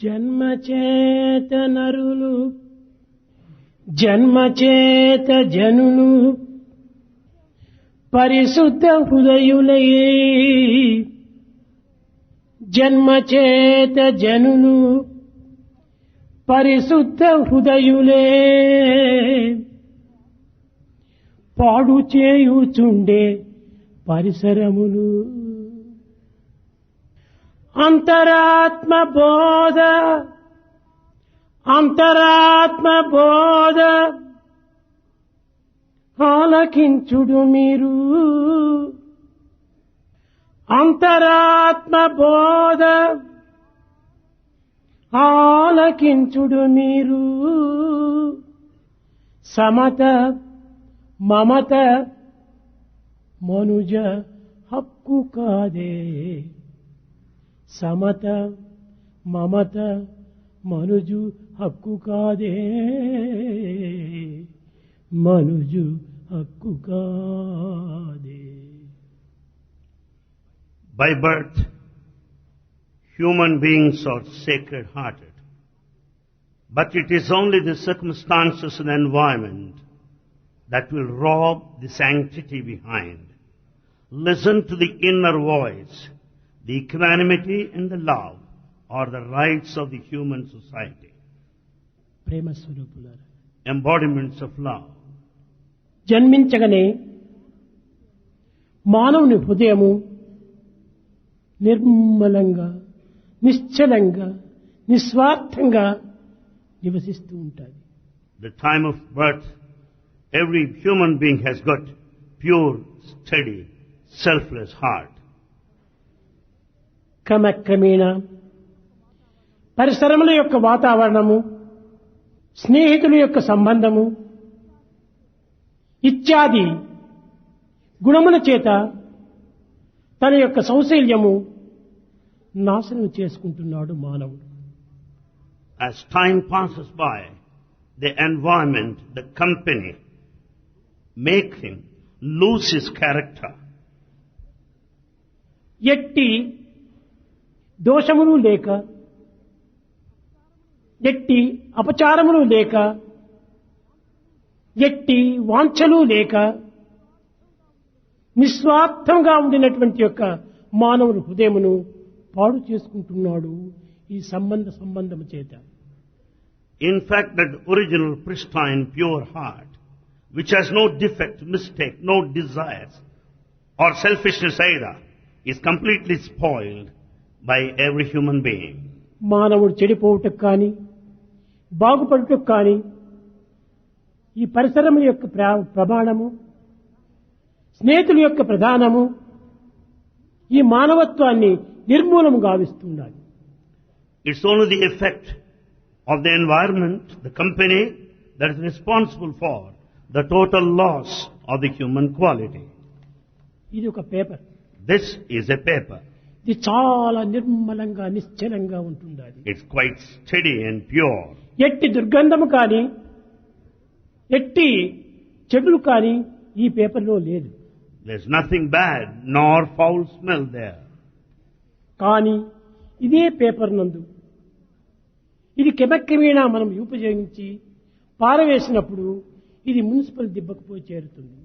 జన్మచేత నరులు జన్మచేత జనులు పరిశుద్ధ హృదయులై జన్మచేత జనులు పరిశుద్ధ హృదయులే పాడు చేయుచుండే పరిసరములు అంతరాత్మ బోధ అంతరాత్మ బోధ ఆలకించుడు మీరు అంతరాత్మ బోధ ఆలకించుడు మీరు సమత మమత మనుజ హక్కు కాదే సమత మమత మనుజు హక్కు కాదే మనుజు హక్కు కాదే. By birth, human beings are sacred-hearted. But it is only the circumstances and environment that will rob the sanctity behind. Listen to the inner voice. The equanimity and the love are the rights of the human society. ప్రేమ స్వరూపులారా, Embodiments of love. జన్మించగానే మానవుని హృదయము నిర్మలంగా నిశ్చలంగా నిస్వార్థంగా నివసిస్తూ ఉంటుంది. The time of birth, every human being has got pure, steady, selfless heart. క్రమక్రమేణా పరిసరముల యొక్క వాతావరణము, స్నేహితుల యొక్క సంబంధము ఇత్యాది గుణముల చేత తన యొక్క సౌశల్యము నాశనం చేసుకుంటున్నాడు మానవుడు. As time passes by, the environment, the company, make him lose his character. ఎట్టి దోషములు లేక, ఎట్టి అపచారములు లేక, ఎట్టి వాంఛలు లేక నిస్వార్థంగా ఉండినటువంటి యొక్క మానవుని హృదయమును పాడు చేసుకుంటున్నాడు ఈ సంబంధము చేత. In fact, that original, pristine, pure heart, which has no defect, mistake, no desires, or selfishness either, is completely spoiled by every human being. మానవుడు చెడిపోవుటకు కానీ బాగుపడుటకు కానీ ఈ పరిసరముల యొక్క ప్రమాణము, స్నేహితుల యొక్క ప్రధానము ఈ మానవత్వాన్ని నిర్మూలము గావిస్తుండాలి. It's only the effect of the environment, the company, that is responsible for the total loss of the human quality. ఇది ఒక paper. This is a paper. ఇది చాలా నిర్మలంగా నిశ్చలంగా ఉంటుండాలి. It's quite steady and pure. ఎట్టి దుర్గంధము కానీ ఎట్టి చెడులు కానీ ఈ పేపర్లో లేదు. There's nothing bad nor foul smell there. కానీ ఇదే పేపర్ నందు ఇది క్రమక్రమేణా మనం ఉపయోగించి పారవేసినప్పుడు ఇది మున్సిపల్ దిబ్బకు పోయి చేరుతుంది.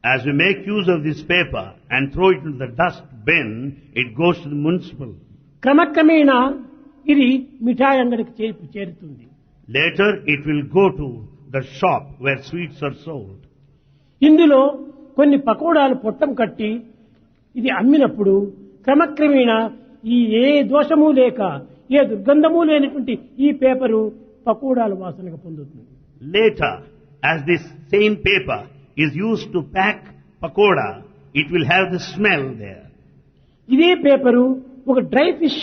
As we make use of this paper and throw it into the dust bin, it goes to the municipal. క్రమక్రమేణా ఇది మిఠాయి అంగడికి చేరుతుంది. Later it will go to the shop where sweets are sold. ఇందులో కొన్ని పకోడాలు పొట్టం కట్టి ఇది అమ్మినప్పుడు క్రమక్రమేణా ఈ ఏ దోషము లేక ఏ దుర్గంధము లేనటువంటి ఈ పేపరు పకోడాల వాసనగా పొందుతుంది. Later, as this same paper is used to pack pakoda, it will have the smell there. ఇదే పేపరు ఒక డ్రై ఫిష్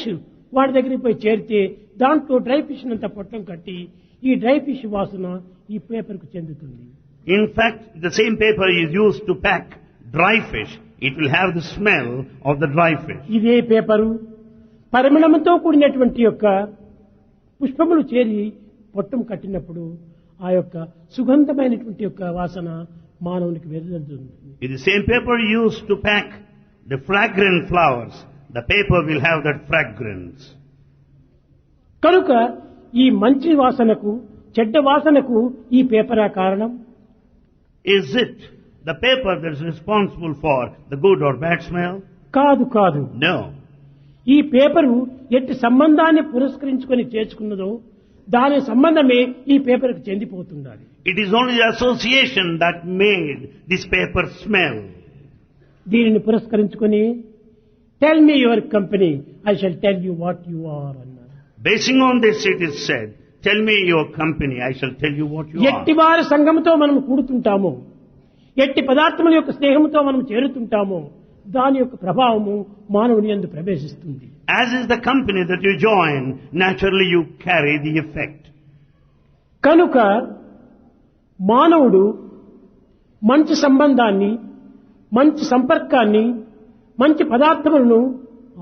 వాడి దగ్గరికి పోయి చేరితే దాంట్లో డ్రై ఫిష్ అంతా పొట్టం కట్టి ఈ డ్రై ఫిష్ వాసన ఈ పేపర్కు చెందుతుంది. In fact, the same paper is used to pack dry fish. It will have the smell of the dry fish. ఇదే పేపరు పరిమళంతో కూడినటువంటి యొక్క పుష్పములు చేరి పొట్టం కట్టినప్పుడు ఆ యొక్క సుగంధమైనటువంటి యొక్క వాసన మానవునికి వెదజల్లుతుంది. If the same paper used to pack the fragrant flowers, the paper will have that fragrance. కనుక ఈ మంచి వాసనకు చెడ్డ వాసనకు ఈ పేపరా కారణం? Is it the paper that is responsible for the good or bad smell? కాదు కాదు. No. ఈ పేపరు ఎట్టి సంబంధాన్ని పురస్కరించుకొని చేర్చుకున్నదో దాని సంబంధమే ఈ పేపర్కు చెందిపోతుండాలి. It is only the association that made this paper smell. దీనిని పురస్కరించుకొని tell me your company, I shall tell you what you are అన్నారు. Basing on this it is said, tell me your company, I shall tell you what you are. ఎట్టి వారి సంఘముతో మనం కూడుతుంటామో, ఎట్టి పదార్థముల యొక్క స్నేహంతో మనం చేరుతుంటామో దాని యొక్క ప్రభావము మానవుని యందు ప్రవేశిస్తుంది. As is the company that you join, naturally you carry the effect. కనుక మానవుడు మంచి సంబంధాన్ని, మంచి సంపర్కాన్ని, మంచి పదార్థములను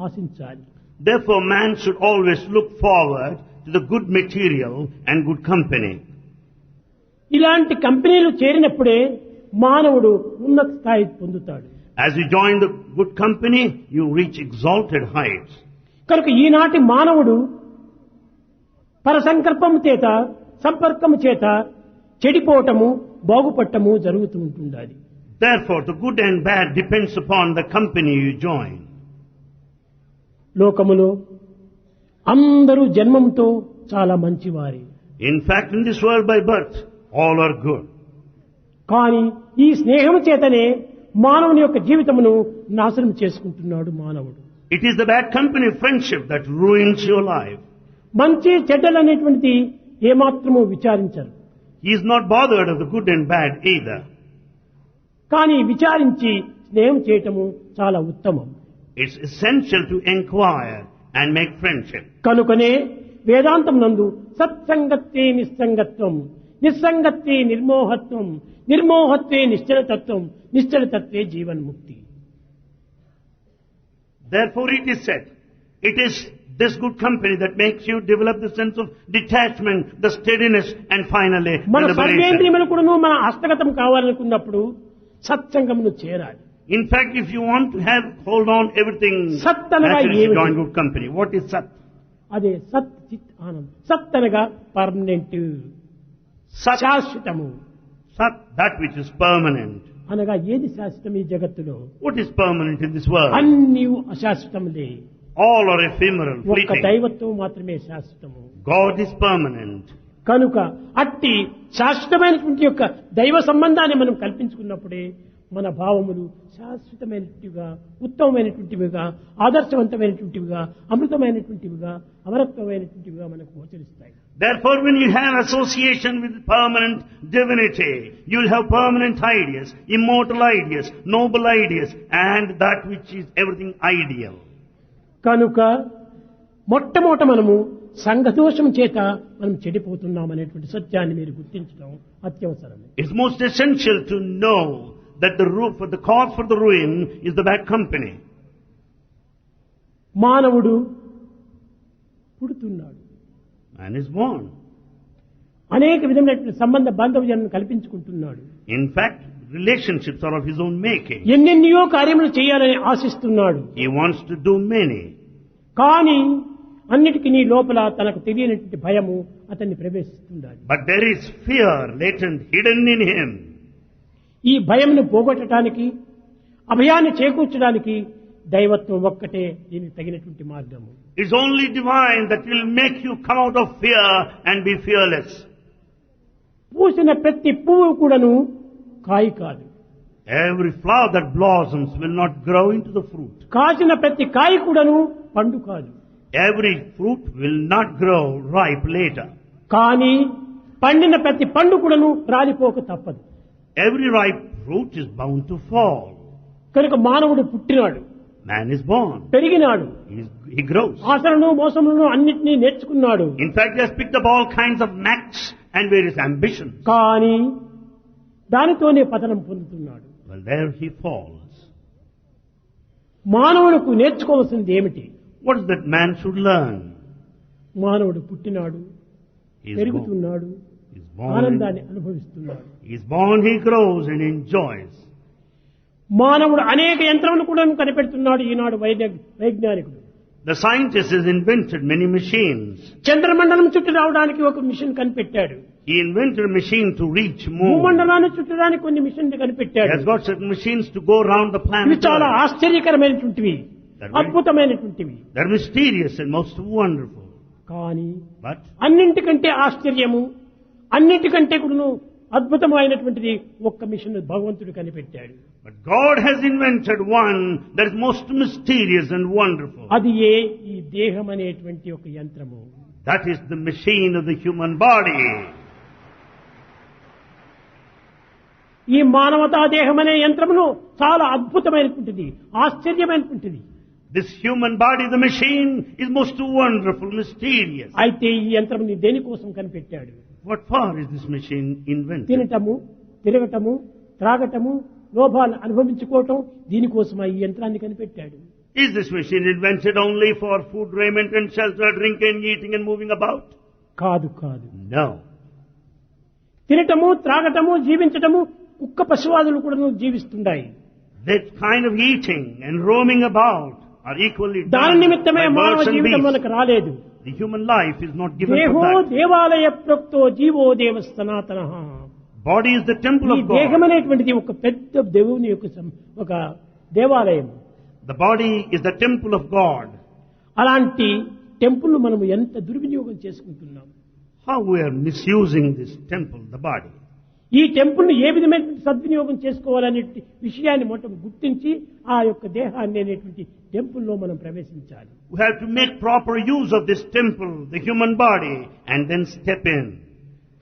ఆశించాలి. Therefore man should always look forward to the good material and good company. ఇలాంటి కంపెనీలు చేరినప్పుడే మానవుడు ఉన్నత స్థాయి పొందుతాడు. As you join the good company, you reach exalted heights. కనుక ఈనాటి మానవుడు పరసంకల్పము చేత, సంపర్కము చేత చెడిపోవటము, బాగుపడటము జరుగుతూ ఉంటుండాలి. Therefore the good and bad depends upon the company you join. లోకములో అందరూ జన్మంతో చాలా మంచివారే. In fact, in this world by birth, all are good. కానీ ఈ స్నేహము చేతనే మానవుని యొక్క జీవితమును నాశనం చేసుకుంటున్నాడు మానవుడు. It is the bad company friendship that ruins your life. మంచి చెడ్డలు అనేటువంటిది ఏమాత్రము విచారించరు. He is not bothered of the good and bad either. కానీ విచారించి స్నేహం చేయటము చాలా ఉత్తమం. It's essential to inquire and make friendship. కనుకనే వేదాంతం నందు సత్సంగత్వే నిస్సంగత్వం, నిస్సంగత్వే నిర్మోహత్వం, నిర్మోహత్వే నిశ్చలతత్వం, నిశ్చలతత్వే జీవన్ముక్తి. Therefore it is said, it is this good company that makes you develop the sense of detachment, the steadiness and finally the మన liberation. సర్వేంద్రియములు కూడాను మన హస్తగతం కావాలనుకున్నప్పుడు సత్సంగమును చేరాలి. In fact, if you want to have hold on everything, సత్ అనగా naturally you ఏమిటి? join good company. What is Sat? అదే సత్ చిత్ ఆనందం. సత్ అనగా పర్మనెంట్, Sat, శాశ్వతము. Sat, that which is permanent. అనగా ఏది శాశ్వతం ఈ జగత్తులో? What is permanent in this world? అన్నీ అశాశ్వతములే. All are ephemeral, ఒక్క fleeting. దైవత్వం మాత్రమే శాశ్వతము. God is permanent. కనుక అట్టి శాశ్వతమైనటువంటి యొక్క దైవ సంబంధాన్ని మనం కల్పించుకున్నప్పుడే మన భావములు శాశ్వతమైనటువంటివిగా, ఉత్తమమైనటువంటివిగా, ఆదర్శవంతమైనటువంటివిగా, అమృతమైనటువంటివిగా, అమరత్వమైనటువంటివిగా మనకు గోచరిస్తాయి. Therefore, when you have association with permanent divinity, you will have permanent ideas, immortal ideas, noble ideas, and that which is everything ideal. కనుక మొట్టమొదట మనము సంఘదోషం చేత మనం చెడిపోతున్నాం అనేటువంటి సత్యాన్ని మీరు గుర్తించడం అత్యవసరం. It's most essential to know that the cause for the ruin is the bad company. మానవుడు పుడుతున్నాడు, Man is born. అనేక విధమైనటువంటి సంబంధ బాంధవ్యాలను కల్పించుకుంటున్నాడు. In fact, relationships are of his own making. ఎన్నెన్నో కార్యములు చేయాలని ఆశిస్తున్నాడు. He wants to do many. కానీ అన్నిటికీ నీ లోపల తనకు తెలియనటువంటి భయము అతన్ని ప్రవేశిస్తుండాలి. But there is fear latent, hidden in him. ఈ భయమును పోగొట్టడానికి, అభయాన్ని చేకూర్చడానికి దైవత్వం ఒక్కటే దీనికి తగినటువంటి మార్గము. It's only divine that will make you come out of fear and be fearless. పూసిన ప్రతి పువ్వు కూడాను కాయి కాదు. Every flower that blossoms will not grow into the fruit. కాసిన ప్రతి కాయి కూడాను పండు కాదు. Every fruit will not grow ripe later. కానీ పండిన ప్రతి పండు కూడాను రాలిపోక తప్పదు. Every ripe fruit is bound to fall. కనుక మానవుడు పుట్టినాడు, Man is born. పెరిగినాడు, He grows. ఆశలను మోసములను అన్నిటినీ నేర్చుకున్నాడు. In fact, he has picked up all kinds of knacks and various ambitions. కానీ దానితోనే పతనం పొందుతున్నాడు. Well, there he falls. మానవులకు నేర్చుకోవాల్సింది ఏమిటి? What is that man should learn? మానవుడు పుట్టినాడు, He is పెరుగుతున్నాడు, born. ఆనందాన్ని అనుభవిస్తున్నాడు. He is born, he grows and enjoys. మానవుడు అనేక యంత్రములు కూడా కనిపెడుతున్నాడు ఈనాడు వైజ్ఞానికుడు. The scientist has invented many machines. చంద్రమండలం చుట్టూ రావడానికి ఒక మిషన్ కనిపెట్టాడు. He invented a machine to reach moon. భూమండలాన్ని చుట్టడానికి కొన్ని మిషన్లు He కనిపెట్టాడు. has got certain machines to go around the ఇవి planet చాలా Earth. ఆశ్చర్యకరమైనటువంటివి, అద్భుతమైనటువంటివి. They're mysterious and most wonderful. కానీ But అన్నింటికంటే ఆశ్చర్యము, అన్నింటికంటే కూడా అద్భుతమైనటువంటిది ఒక్క మిషన్ భగవంతుడు కనిపెట్టాడు. God has invented one that is most mysterious and wonderful. అది ఈ దేహం అనేటువంటి ఒక యంత్రము. That is the machine of the human body. ఈ మానవతా దేహం అనే యంత్రమును చాలా అద్భుతమైనటువంటిది, ఆశ్చర్యమైనటువంటిది. This human body, the machine, is most wonderful, mysterious. అయితే ఈ యంత్రముని దేనికోసం కనిపెట్టాడు? What for is this machine invented? తినటము, తిరగటము, త్రాగటము, లోభాలు అనుభవించుకోవటం, దీనికోసం ఈ యంత్రాన్ని కనిపెట్టాడు. Is this machine invented only for food, raiment and shelter, drinking, eating and moving about? కాదు కాదు. No. తినటము, త్రాగటము, జీవించటము, కుక్క పశువాదులు కూడా జీవిస్తున్నాయి. That kind of eating and roaming about are equally దాని done నిమిత్తమే by మానవ birds and జీవితం beasts. మనకు రాలేదు. The human life is not given దేహో for that. దేవాలయ ప్రోక్తో జీవో దేవ సనాతన. Body is the temple ఈ of దేహం God. అనేటువంటిది ఒక పెద్ద దేవుని యొక్క ఒక దేవాలయం. The body is the temple of God. అలాంటి టెంపుల్ మనం ఎంత దుర్వినియోగం చేసుకుంటున్నాం. How we are misusing this temple, the body. ఈ టెంపుల్ ఏ విధమైన సద్వినియోగం చేసుకోవాలనే విషయాన్ని మొత్తం గుర్తించి ఆ యొక్క దేహాన్ని అనేటువంటి టెంపుల్లో మనం ప్రవేశించాలి. We have to make proper use of this temple, the human body, and then step in.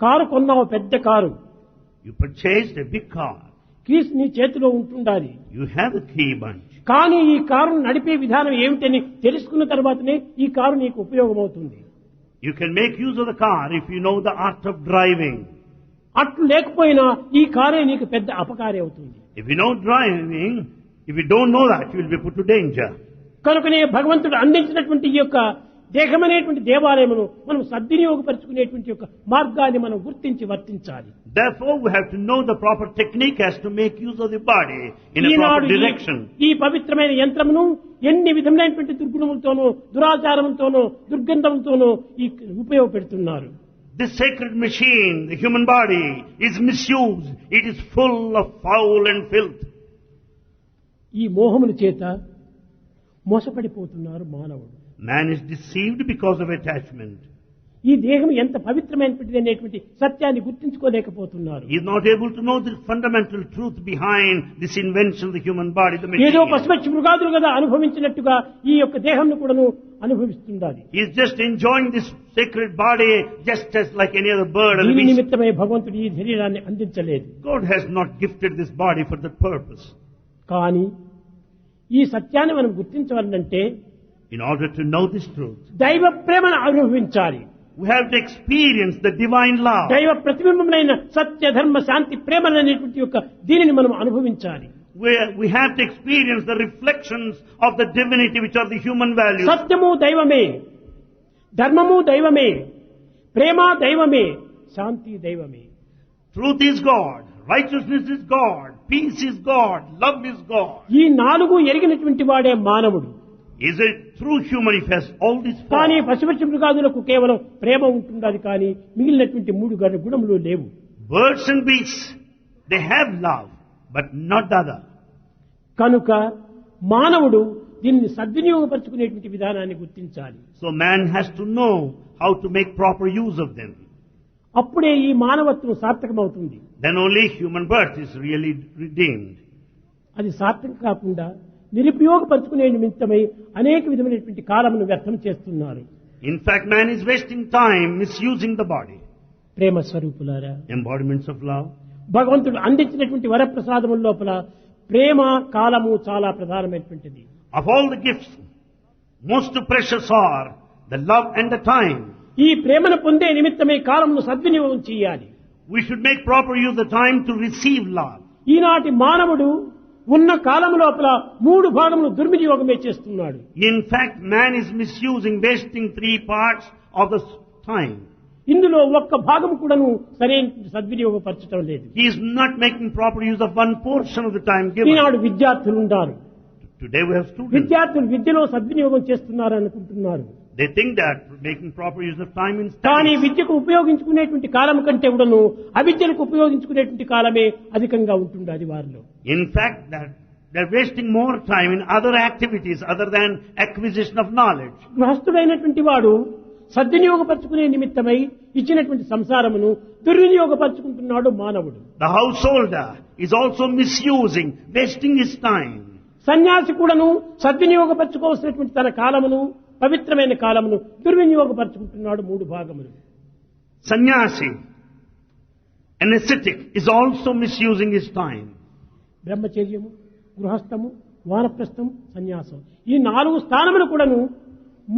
Car కొన్నావు, పెద్ద car, You purchased a big car. Keys నీ చేతిలో ఉంటుండాలి. You have a key bunch. కానీ ఈ కారును నడిపే విధానం ఏమిటని తెలుసుకున్న తర్వాతనే ఈ కారు నీకు ఉపయోగమవుతుంది. You can make use of the car if you know the art of driving. అట్లు లేకపోయినా ఈ కారే నీకు పెద్ద అపకారి అవుతుంది. If you know driving, if you don't know that, you will be put to danger. కనుకనే భగవంతుడు అందించినటువంటి ఈ యొక్క దేహమనేటువంటి దేవాలయమును మనం సద్వినియోగపరుచుకునేటువంటి యొక్క మార్గాన్ని మనం గుర్తించి వర్తించాలి. Therefore, we have to know the proper technique as to make use of the body in a proper Eenadu direction. ఈ పవిత్రమైన యంత్రమును ఎన్ని విధములైనటువంటి దుర్గుణములతోనూ, దురాచారములతోనూ, దుర్గంధములతోనూ ఈ ఉపయోగపెడుతున్నారు. This sacred machine, the human body, is misused. It is full of foul and filth. ఈ మోహముల చేత మోసపడిపోతున్నారు మానవుడు. Man is deceived because of attachment. ఈ దేహం ఎంత పవిత్రమైనటువంటిది అనేటువంటి సత్యాన్ని గుర్తించుకోలేకపోతున్నారు. He is not able to know the fundamental truth behind this invention of the human body, the ఏదో machine. పశుపక్షి మృగాదులు కదా అనుభవించినట్టుగా ఈ యొక్క దేహంను కూడాను అనుభవిస్తుండాలి. He is just enjoying this sacred body just as like any other bird or దీని beast. నిమిత్తమై భగవంతుడు ఈ శరీరాన్ని అందించలేదు. God has not gifted this body for that purpose. కానీ ఈ సత్యాన్ని మనం గుర్తించాలంటే In order to know this truth, దైవ ప్రేమను అనుభవించాలి. we have to experience the divine love. దైవ ప్రతిబింబమైన సత్య ధర్మ శాంతి ప్రేమలు అనేటువంటి యొక్క దీనిని మనం అనుభవించాలి. We have to experience the reflections of the divinity which are the human values. సత్యము దైవమే, ధర్మము దైవమే, ప్రేమ దైవమే, శాంతి దైవమే. Truth is God, righteousness is God, peace is God, love is God. ఈ నాలుగు ఎరిగినటువంటి వాడే మానవుడు. Is a true human if he has all these four. కానీ పశుపక్షి మృగాదులకు కేవలం ప్రేమ ఉంటుండాలి, కానీ మిగిలినటువంటి మూడు గుణములు లేవు. Birds and beasts, they have love, but not the other. కనుక మానవుడు దీన్ని సద్వినియోగపరుచుకునేటువంటి విధానాన్ని గుర్తించాలి. So man has to know how to make proper use of them. అప్పుడే ఈ మానవత్వం సార్థకమవుతుంది. Then only human birth is really redeemed. అది సార్థకం కాకుండా నిరుపయోగపరుచుకునే నిమిత్తమై అనేక విధమైనటువంటి కాలమును వ్యర్థం చేస్తున్నారు. In fact, man is wasting time misusing the body. ప్రేమ స్వరూపులారా, Embodiments of love. భగవంతుడు అందించినటువంటి వరప్రసాదముల లోపల ప్రేమ కాలము చాలా ప్రధానమైనటువంటిది. Of all the gifts, most precious are the love and the time. ఈ ప్రేమను పొందే నిమిత్తమై కాలమును సద్వినియోగం చేయాలి. We should make proper use of the time to receive love. ఈనాటి మానవుడు ఉన్న కాలము లోపల 3 భాగములు దుర్వినియోగమే చేస్తున్నాడు. In fact, man is misusing, wasting 3 parts of the time. ఇందులో ఒక్క భాగం కూడాను సరైన సద్వినియోగపరచడం లేదు. He is not making proper use of one portion of the time given. ఈనాడు విద్యార్థులు ఉన్నారు. Today we have students. విద్యార్థులు విద్యలో సద్వినియోగం చేస్తున్నారు అనుకుంటున్నారు. They think that making proper use of time in కానీ studies. విద్యకు ఉపయోగించుకునేటువంటి కాలం కంటే కూడాను అవిద్యలకు ఉపయోగించుకునేటువంటి కాలమే అధికంగా ఉంటుంది అది వారిలో. In fact, that they're wasting more time in other activities other than acquisition of knowledge. గృహస్థుడైనటువంటి వాడు సద్వినియోగపరచుకునే నిమిత్తమై ఇచ్చినటువంటి సంసారమును దుర్వినియోగపరచుకుంటున్నాడు మానవుడు. The householder is also misusing, wasting his time. సన్యాసి కూడాను సద్వినియోగపరచుకోవాల్సినటువంటి తన కాలమును పవిత్రమైన కాలమును దుర్వినియోగపరచుకుంటున్నాడు 3 భాగములు. Sannyasi, an ascetic, is also misusing his time. బ్రహ్మచర్యము, గృహస్థము, వానప్రస్థం, సన్యాసం ఈ 4 స్థానములు కూడాను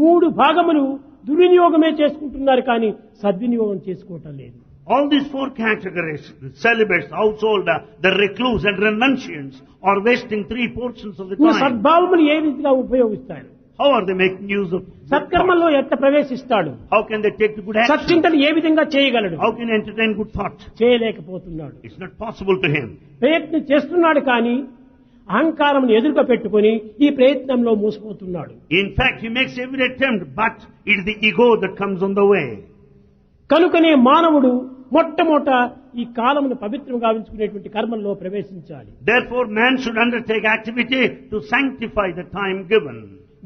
3 భాగములు దుర్వినియోగమే చేసుకుంటున్నారు కానీ సద్వినియోగం చేసుకోవటం లేదు. All these 4 categories, the celibates, householder, the recluse and renunciants, are wasting 3 portions of the ఈ time. సద్భావములు ఏ విధంగా ఉపయోగిస్తారు? How are they making use of సత్కర్మల్లో ఎట్లా ప్రవేశిస్తాడు? How can they take the good action? సత్చింతలు ఏ విధంగా చేయగలడు? How can he entertain good thought? చేయలేకపోతున్నాడు. It's not possible to him. ప్రయత్నం చేస్తున్నాడు కానీ అహంకారం ఎదురుగా పెట్టుకుని ఈ ప్రయత్నంలో మూసిపోతున్నాడు. In fact, he makes every attempt, but it is the ego that comes on the way. కనుకనే మానవుడు మొట్టమొదట ఈ కాలమును పవిత్రం గావించుకునేటువంటి కర్మల్లో ప్రవేశించాలి. Therefore, man should undertake activity to sanctify the time given.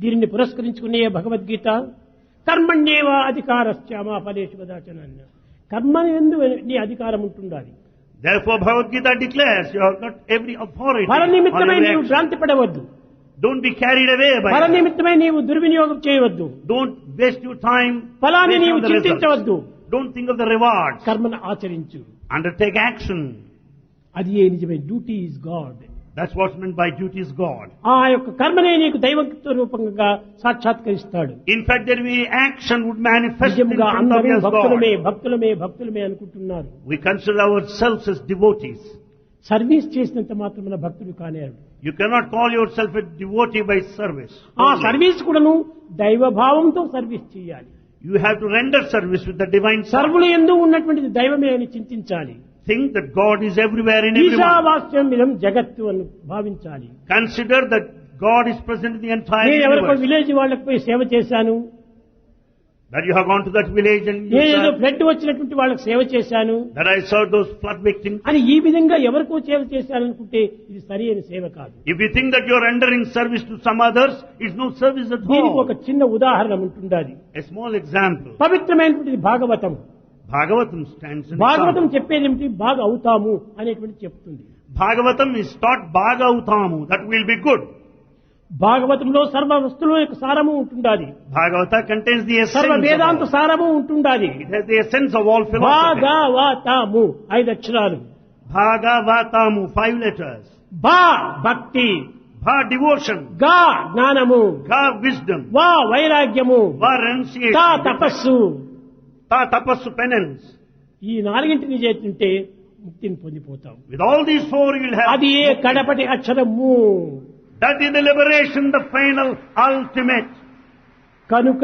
దీనిని పురస్కరించుకునే భగవద్గీత కర్మణ్యేవ అధికారస్య మా ఫలేషు కదాచన అన్న కర్మ యందు నీ అధికారం ఉంటుండాలి. Therefore, Bhagavad Gita declares you have got every authority. ఫల నిమిత్తమై on నీవు every భ్రాంతి పడవద్దు. Don't be carried away by ఫల that. నిమిత్తమై నీవు దుర్వినియోగం చేయవద్దు. Don't waste your time. ఫలాన్ని based నీవు on the results. చింతించవద్దు. Don't think of the rewards. కర్మను ఆచరించు. Undertake action. అది ఏ నిజమే. Duty is God. That's what's meant by duty is God. ఆ యొక్క కర్మనే నీకు దైవత్వ రూపంగా సాక్షాత్కరిస్తాడు. In fact, there will be action would manifest in నిజంగా front of అందరూ you as భక్తులమే God. భక్తులమే భక్తులమే అనుకుంటున్నారు. We consider ourselves as devotees. Service చేసినంత మాత్రమే భక్తుడు కానేరు. You cannot call yourself a devotee by service. ఆ only. సర్వీస్ కూడాను దైవ భావంతో సర్వీస్ చేయాలి. You have to render service with the divine thought. సర్వులు యందు ఉన్నటువంటిది దైవమే అని చింతించాలి. Think that God is everywhere in everyone. ఈశావాస్యం ఇదం జగత్తు అని భావించాలి. Consider that God is present in the entire నేను ఎవరికో universe. విలేజ్ వాళ్ళకి పోయి సేవ చేశాను, That you have gone to that village and you నేను ఏదో serve. ఫ్లడ్ వచ్చినటువంటి వాళ్ళకి సేవ చేశాను That I served those flood victims. అని ఈ విధంగా ఎవరికో సేవ చేశాననుకుంటే ఇది సరి అయిన సేవ కాదు. If you think that you are rendering service to some others, it's no service at దీనికి ఒక all. చిన్న ఉదాహరణ ఉంటుండాలి. A small example. పవిత్రమైనటువంటిది Bhagavatam. Bhagavatam stands in Bhagavatam example. చెప్పేది ఏమిటి? బాగా అవుతాము అనేటువంటి చెప్తుంది. Bhagavatam is taught Bhagautamu, that will be good. భాగవతంలో సర్వ వస్తువుల యొక్క సారము ఉంటుండాలి. Bhagavata contains the సర్వ essence వేదాంత of all. సారము ఉంటుండాలి. It has the essence of all philosophy. భాగవతము 5 అక్షరాలు. Bhagavatamu, 5 letters. భా భక్తి, Bha, devotion. గా జ్ఞానము, Ga, wisdom. వా వైరాగ్యము, Va, తా renunciation. తపస్సు. Ta, tapassu, penance. ఈ 4ంటిని చేస్తుంటే ముక్తిని పొందిపోతాం. With all these 4 you will have. అది ఏ కడపటి అక్షరము. That is the liberation, the final, ultimate. కనుక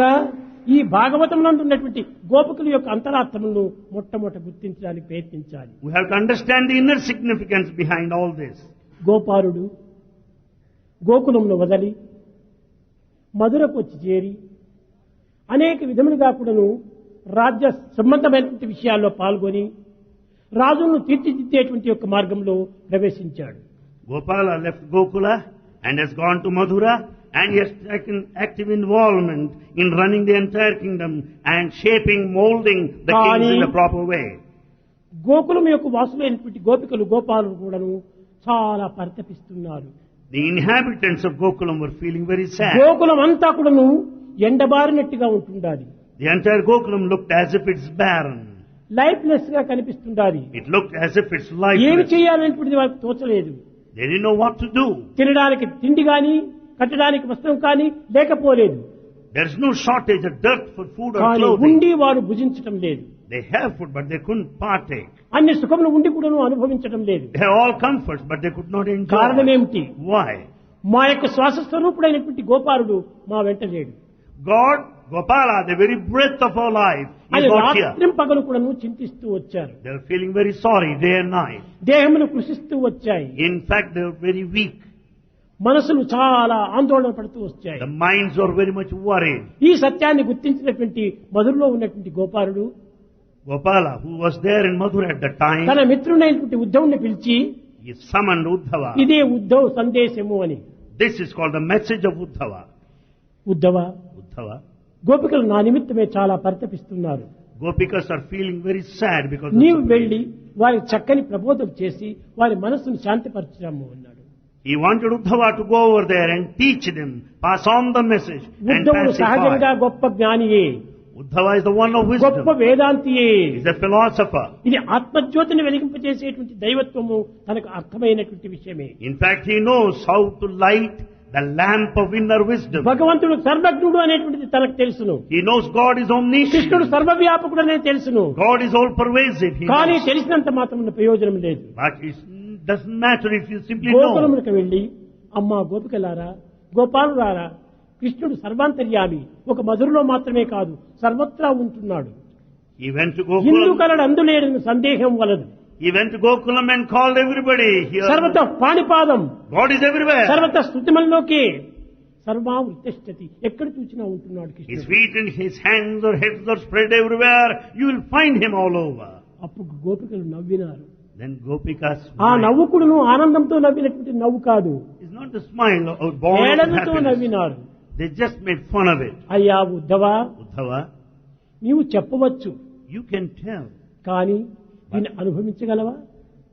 ఈ భాగవతం నందు ఉన్నటువంటి గోపికల యొక్క అంతరార్థములను మొట్టమొదట గుర్తించడానికి ప్రయత్నించాలి. We have to understand the inner significance behind all this. గోపాలుడు గోకులంలో వదలి మధురకు వచ్చి చేరి అనేక విధములుగా కూడాను రాజ్య సంబంధమైనటువంటి విషయాల్లో పాల్గొని రాజులను తీర్చిదిద్దేటువంటి యొక్క మార్గంలో ప్రవేశించాడు. Gopala left Gokula and has gone to Madhura and he has taken active involvement in running the entire kingdom and shaping, molding the kings in a proper way. Gokulam యొక్క వాసులైనటువంటి గోపికలు గోపాలు కూడాను చాలా పరితపిస్తున్నారు. The inhabitants of Gokulam were feeling very sad. Gokulam అంతా కూడాను ఎండబారినట్టుగా ఉంటుండాలి. The entire Gokulam looked as if it's barren. Lifeless గా కనిపిస్తుండాలి. It looked as if it's ఏమి lifeless. చేయాలనేటువంటిది వాళ్ళకి తోచలేదు. They didn't know what to do. తినడానికి తిండి గాని కట్టడానికి వస్త్రం కానీ లేకపోలేదు. There's no shortage of dirt for food or కానీ clothing. ఉండి వారు భుజించటం లేదు. They have food, but they couldn't partake. అన్ని సుఖములు ఉండి కూడాను అనుభవించటం లేదు. They have all comforts, but they could not enjoy. కారణం ఏమిటి? Why? మా యొక్క శ్వాస స్వరూపుడైనటువంటి గోపాలుడు మా వెంట లేడు. God, Gopala, the very breath of our life, is అని not here. రాత్రి పగలు కూడాను చింతిస్తూ వచ్చారు. They are feeling very sorry day and night. దేహములు కృషిస్తూ వచ్చాయి. In fact, they are very weak. మనసులు చాలా ఆందోళన పడుతూ వచ్చాయి. The minds are very much worried. ఈ సత్యాన్ని గుర్తించినటువంటి మధురలో ఉన్నటువంటి గోపాలుడు Gopala, who was there in Mathura at the time, తన మిత్రుడైనటువంటి ఉద్ధవుని పిలిచి he summoned Uddhava. ఇదే ఉద్ధవ్ సందేశము అని. This is called the message of Uddhava. Uddhava, Uddhava, గోపికలు నా నిమిత్తమే చాలా పరితపిస్తున్నారు. gopikas are feeling very sad because of నీవు the వెళ్లి వారి చక్కని ప్రబోధం చేసి వారి మనస్సును శాంతిపరచము అన్నాడు. He wanted Uddhava to go over there and teach them, pass on the message and ఉద్ధవుడు సహజంగా pacify. గొప్ప జ్ఞానియే, Uddhava is the one of గొప్ప wisdom. వేదాంతియే. He's a philosopher. ఇది ఆత్మజ్యోతిని వెలిగింపజేసేటువంటి దైవత్వము తనకు అర్థమైనటువంటి విషయమే. In fact, he knows how to light the lamp of inner wisdom. భగవంతుడు సర్వజ్ఞుడు అనేటువంటిది తనకు తెలుసును. He knows God is omniscient. కృష్ణుడు సర్వవ్యాపకుడు అనేది తెలుసును. God is all pervasive. He కానీ knows. తెలిసినంత మాత్రం ప్రయోజనం లేదు. But it doesn't matter if you simply know. గోకులములకు వెళ్లి అమ్మా గోపికలారా, గోపాలులారా, కృష్ణుడు సర్వాంతర్యామి, ఒక మధురలో మాత్రమే కాదు సర్వత్రా ఉంటున్నాడు. He went to Indu Gokulam. కలడు అందులేని సందేహం వలదు. He went to Gokulam and called everybody here. సర్వత పాణిపాదం, God is everywhere. సర్వత స్థుతిమల్లోకి సర్వావృతిష్టతి, ఎక్కడ చూసినా ఉంటున్నాడు His కృష్ణుడు. feet and his hands or heads are spread everywhere. You will find him all over. అప్పుడు గోపికలు నవ్వినారు. Then Gopikas ఆ smiled. నవ్వుకుడును ఆనందంతో నవ్వినటువంటి నవ్వు కాదు, It's not a smile or born of ఏడలతో happiness. నవ్వినారు. They just made fun of it. అయ్యా ఉద్ధవా, Uddhava, నీవు చెప్పవచ్చు, you can tell. కానీ దీన్ని అనుభవించగలవా?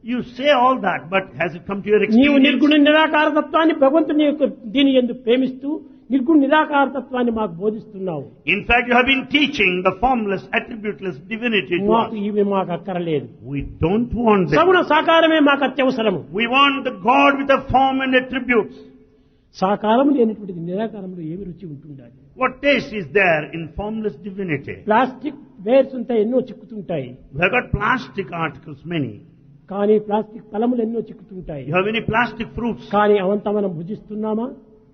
You say all that, but has it come to your నీవు experience? నిర్గుణ నిరాకార తత్వాన్ని భగవంతుని యొక్క దీని ఎందుకు ప్రేమిస్తూ నిర్గుణ నిరాకార తత్వాన్ని మాకు బోధిస్తున్నావు. In fact, you have been teaching the formless, attributeless divinity to మాకు us. ఇవి మాకు అక్కరలేదు. We don't want them. సగుణ సాకారమే మాకు అత్యవసరము. We want the God with a form and attributes. సాకారం లేనటువంటిది నిరాకారంలో ఏమి రుచి ఉంటుండాలి? What taste is there in formless divinity? Plastic wares అంతా ఎన్నో చిక్కుతుంటాయి, You have got plastic articles, many. కానీ ప్లాస్టిక్ ఫలములు ఎన్నో చిక్కుతుంటాయి, You have any plastic fruits? కానీ అవంతా మనం భుజిస్తున్నామా?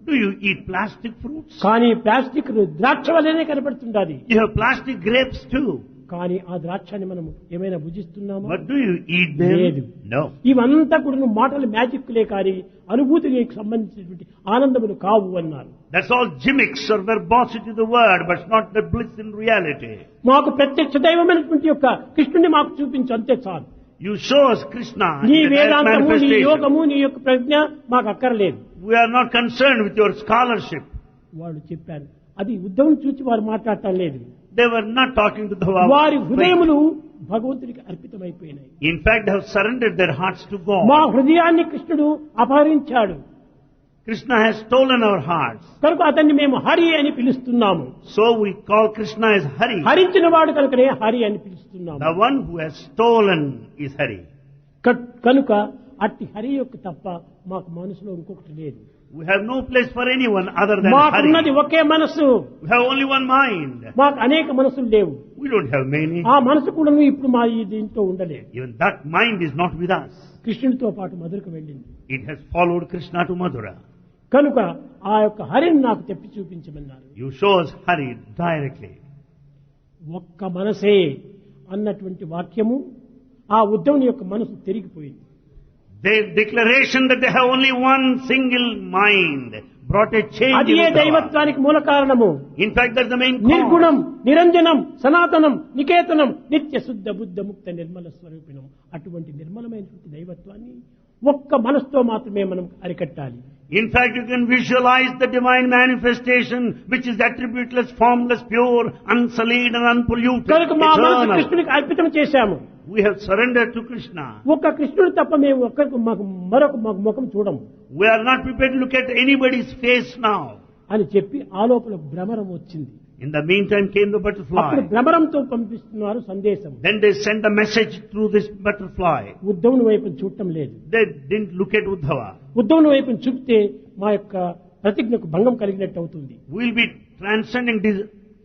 Do you eat plastic fruits? కానీ ప్లాస్టిక్ ద్రాక్ష వల్లనే కనపడుతుండాలి, You have plastic grapes too. కానీ ఆ ద్రాక్షాన్ని మనం ఏమైనా భుజిస్తున్నామా? But do you eat లేదు. them? No. ఇవంతా కూడా మాటలు మ్యాజిక్లే కానీ అనుభూతికి సంబంధించినటువంటి ఆనందములు కావు అన్నారు. That's all gimmicks or verbosity of the word, but it's not the bliss in reality. మాకు ప్రత్యక్ష దైవమైనటువంటి యొక్క కృష్ణుని మాకు చూపించు, అంతే చాలు. You show us Krishna నీ in the direct వేదాంతము, నీ manifestation. యోగము, నీ యొక్క ప్రజ్ఞ మాకు అక్కర్లేదు. We are not concerned with your scholarship. వాళ్ళు చెప్పారు. అది ఉద్ధవం చూచి వారు మాట్లాడటం లేదు. They were not talking to the వారి హృదయములు భగవంతుడికి అర్పితమైపోయినాయి. In fact, they have surrendered their hearts to మా God. హృదయాన్ని కృష్ణుడు అపహరించాడు Krishna has stolen our hearts. కనుక అతన్ని మేము హరి అని పిలుస్తున్నాము. So we call Krishna as Hari. హరించిన వాడు కనుకనే హరి అని పిలుస్తున్నాము. The one who has stolen is Hari. కనుక అట్టి హరి యొక్క తప్ప మాకు మనసులో ఇంకొకటి లేదు. We have no place for anyone other than మాకున్నది Hari. ఒకే మనసు, We have only one mind. మాకు అనేక మనసులు లేవు. We don't have many. ఆ మనసు కూడా ఇప్పుడు మా ఈ దీంట్లో ఉండలేదు. Even that mind is not with us. కృష్ణుడితో పాటు మధురకు వెళ్ళింది. It has followed Krishna to Mathura. కనుక ఆ యొక్క హరిని నాకు తెప్పి చూపించమన్నారు. You show us Hari directly. ఒక్క మనసే అన్నటువంటి వాక్యము ఆ ఉద్ధవుని యొక్క మనసు తిరిగిపోయింది. Their declaration that they have only one single mind brought a change అది in ఏ Uddhava. దైవత్వానికి మూల కారణము. In fact, that's the main నిర్గుణం, cause. నిరంజనం, సనాతనం, నికేతనం, నిత్య శుద్ధ బుద్ధ ముక్త నిర్మల స్వరూపిణం. అటువంటి నిర్మలమైనటువంటి దైవత్వాన్ని ఒక్క మనసుతో మాత్రమే మనం అరికట్టాలి. In fact, you can visualize the divine manifestation, which is attributeless, formless, pure, unsullied and unpolluted, కనుక మా మనసు eternal. కృష్ణునికి అర్పితం చేశాము. We have surrendered to Krishna. ఒక్క కృష్ణుడు తప్ప మేము ఒక్కరికి మరొక ముఖం చూడము We are not prepared to look at anybody's face now. అని చెప్పి ఆ లోపల భ్రమరం వచ్చింది. In the meantime came the అప్పుడు butterfly. భ్రమరంతో పంపిస్తున్నారు సందేశం. Then they sent a message through this butterfly. ఉద్ధవుని వైపు చూడటం లేదు. They didn't look at Uddhava. ఉద్ధవుని వైపు చూపితే మా యొక్క ప్రతిజ్ఞకు భంగం కలిగినట్టు అవుతుంది. We'll be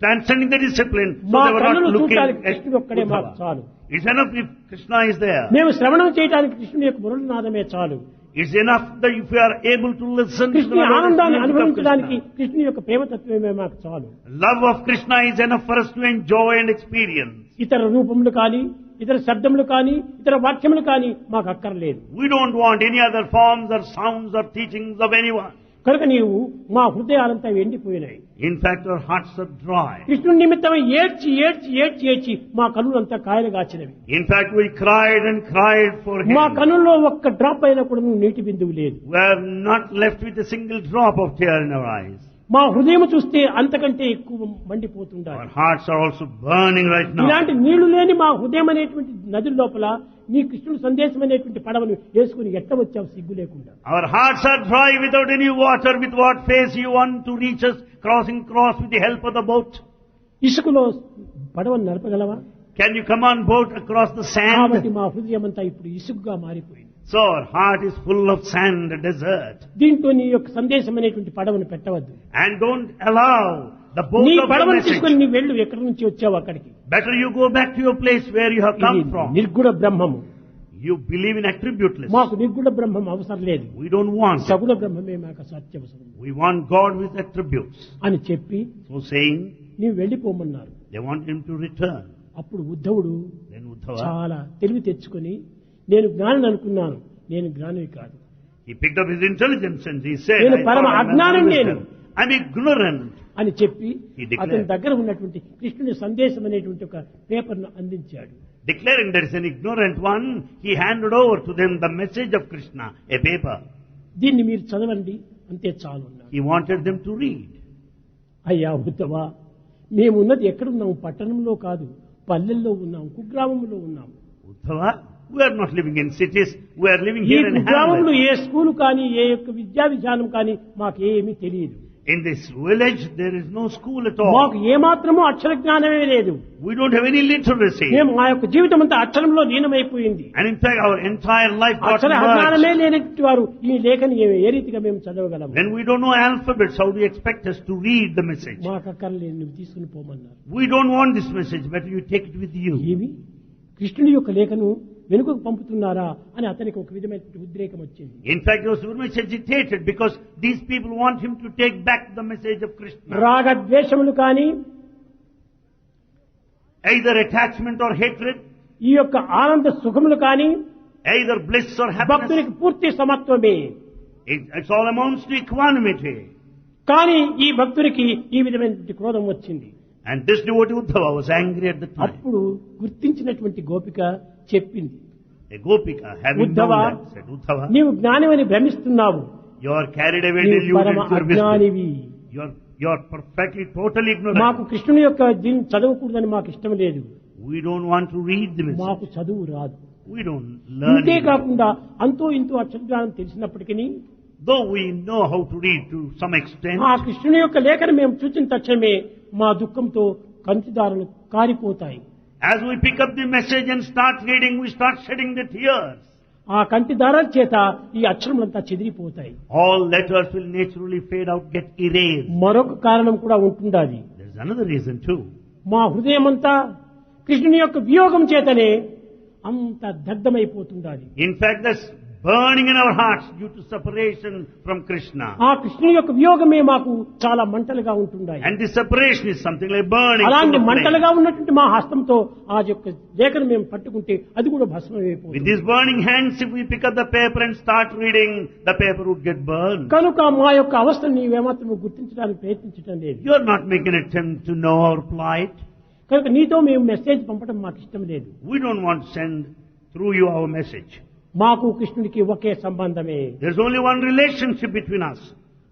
transcending the discipline, so మా they were కన్నులు not looking చూడటానికి at కృష్ణుడు ఒక్కడే మాకు Uddhava. చాలు. It's enough if Krishna is there. మేము శ్రవణం చేయడానికి కృష్ణుని యొక్క మురళినాదమే చాలు. It's enough that if we are able to listen to the కృష్ణుని ఆనందాన్ని music of అనుభవించడానికి Krishna. కృష్ణుని యొక్క ప్రేమతత్వమే మాకు చాలు. Love of Krishna is enough for us to enjoy and experience. ఇతర రూపములు కానీ ఇతర శబ్దములు కానీ ఇతర వాక్యములు కానీ మాకు అక్కర్లేదు. We don't want any other forms or sounds or teachings of anyone. కనుక నీవు మా హృదయాలంతా ఎండిపోయినాయి. In fact, our hearts are dry. కృష్ణుని నిమిత్తమై ఏడ్చి ఏడ్చి ఏడ్చి ఏడ్చి మా కన్నులంతా కాయలు గాచినవి. In fact, we cried and cried for him. మా కన్నుల్లో ఒక్క డ్రాప్ అయినా కూడా నీటి బిందువు లేదు. We are not left with a single drop of tear in our eyes. మా హృదయం చూస్తే అంతకంటే ఎక్కువ మండిపోతుండాలి. Our hearts are also burning right now. ఇలాంటి నీళ్లు లేని మా హృదయం అనేటువంటి నది లోపల నీ కృష్ణుడు సందేశం అనేటువంటి పడవను వేసుకుని ఎట్ట వచ్చావు సిగ్గు లేకుండా. Our hearts are dry without any water. With what face you want to reach us, crossing cross with the help of the boat? ఇసుకలో పడవను నడపగలవా? Can you come on boat across the కాబట్టి sand? మా హృదయం అంతా ఇప్పుడు ఇసుకగా మారిపోయింది. So our heart is full of sand, desert. దీంట్లో నీ యొక్క సందేశం అనేటువంటి పడవను పెట్టవద్దు. And don't allow the boat నీ of the పడవను message. తీసుకొని నీ వెళ్ళు, ఎక్కడి నుంచి వచ్చావు అక్కడికి. Better you go back to your place where you have ఇది come from. నిర్గుణ బ్రహ్మము. You believe in attributeless. మాకు నిర్గుణ బ్రహ్మం అవసరం లేదు. We don't want it. సగుణ బ్రహ్మమే మాకు సత్యవసరం We want God with attributes. అని చెప్పి So saying, నీవు వెళ్ళిపోమన్నారు. they want him to return. అప్పుడు ఉద్ధవుడు Then Uddhava, చాలా తెలివి తెచ్చుకొని నేను జ్ఞాని అనుకున్నాను, నేను జ్ఞాని కాదు. he picked up his intelligence and he said, నేను I పరమ thought I'm అజ్ఞానం an నేను. wisdom. I'm ignorant. అని చెప్పి He declared. అతని దగ్గర ఉన్నటువంటి కృష్ణుని సందేశం అనేటువంటి ఒక పేపర్ను అందించాడు. Declaring there is an ignorant one, he handed over to them the message of Krishna, a paper. దీన్ని మీరు చదవండి అంతే చాలు అన్నాడు. He wanted them to read. అయ్యా ఉద్ధవా, మేమున్నది ఎక్కడున్నాము? పట్టణంలో కాదు, పల్లెల్లో ఉన్నాము, కుగ్రామంలో ఉన్నాము. Uddhava, we are not living in cities, we are living ఈ here in కుగ్రామంలో hamlets. A school కానీ ఏ యొక్క విద్యా విధానం కానీ మాకేమీ తెలియదు. In this village, there is no school at all. మాకు ఏమాత్రమూ అక్షర జ్ఞానమే లేదు. We don't have any literacy. మేము మా యొక్క జీవితం అంతా అక్షరంలో లీనమైపోయింది. And in fact, our entire life got Akshara merged. జ్ఞానమే లేనటువంటి వారు ఈ లేఖని ఏ రీతిగా మేము చదవగలము? When we don't know alphabets, how do you expect us to read the message? మాకు అక్కర్లేదు, నువ్వు తీసుకుని పోమన్నారు. We don't want this message, but you take it with you. ఏమి కృష్ణుని యొక్క లేఖను వెనుకకు పంపుతున్నారా అని అతనికి ఒక విధమైన ఉద్రేకం వచ్చింది. In fact, he was very much agitated because these people want him to take back the message of Krishna. రాగద్వేషములు కానీ Either attachment or hatred, ఈ యొక్క ఆనంద సుఖములు కానీ either bliss or happiness. భక్తునికి పూర్తి సమత్వమే. It's all amounts to equanimity. కానీ ఈ భక్తునికి ఈ విధమైనటువంటి క్రోధం వచ్చింది. And this devotee Uddhava was angry at the time. అప్పుడు గుర్తించినటువంటి గోపిక చెప్పింది, A gopika, having known Uddhava, that, said, Uddhava, నీవు జ్ఞానమని భ్రమిస్తున్నావు, you are carried away, నీవు deluded పరమ with your wisdom. అజ్ఞానివి. You are perfectly, totally ignorant. మాకు కృష్ణుని యొక్క దీన్ని చదవకూడదని మాకు ఇష్టం లేదు. We don't want to read the message. మాకు చదువు రాదు. We don't learn. అంతేకాకుండా అంతో ఇంతో అక్షర జ్ఞానం తెలిసినప్పటికీ Though we know how to read to some extent, ఆ కృష్ణుని యొక్క లేఖను మేము చూసిన తక్షణమే మా దుఃఖంతో కంచుదారులు కారిపోతాయి. as we pick up the message and start reading, we start shedding the tears. ఆ కంటి దారాల చేత ఈ అక్షరములంతా చెదిరిపోతాయి. All letters will naturally fade out, get erased. మరొక కారణం కూడా ఉంటుండాలి. There is another reason too. మా హృదయమంతా కృష్ణుని యొక్క వియోగం చేతనే అంత దగ్ధమైపోతుండాలి. In fact, there's burning in our hearts due to separation from Krishna. ఆ కృష్ణుని యొక్క వియోగమే మాకు చాలా మంటలుగా ఉంటుండాలి. And this separation is something like burning. అలాంటి full of flame. మంటలుగా ఉన్నటువంటి మా హస్తంతో ఆ యొక్క లేఖను మేము పట్టుకుంటే అది కూడా With భస్మమైపోతుంది. these burning hands, if we pick up the paper and start reading, the paper would get burned. కనుక మా యొక్క అవస్థను నీవేమాత్రం గుర్తించడానికి ప్రయత్నించడం లేదు. You are not making an attempt to know our plight. కనుక నీతో మేము మెసేజ్ పంపడం మాకు ఇష్టం లేదు. We don't want to send through you our message. మాకు కృష్ణుడికి ఒకే సంబంధమే There's only one relationship between us.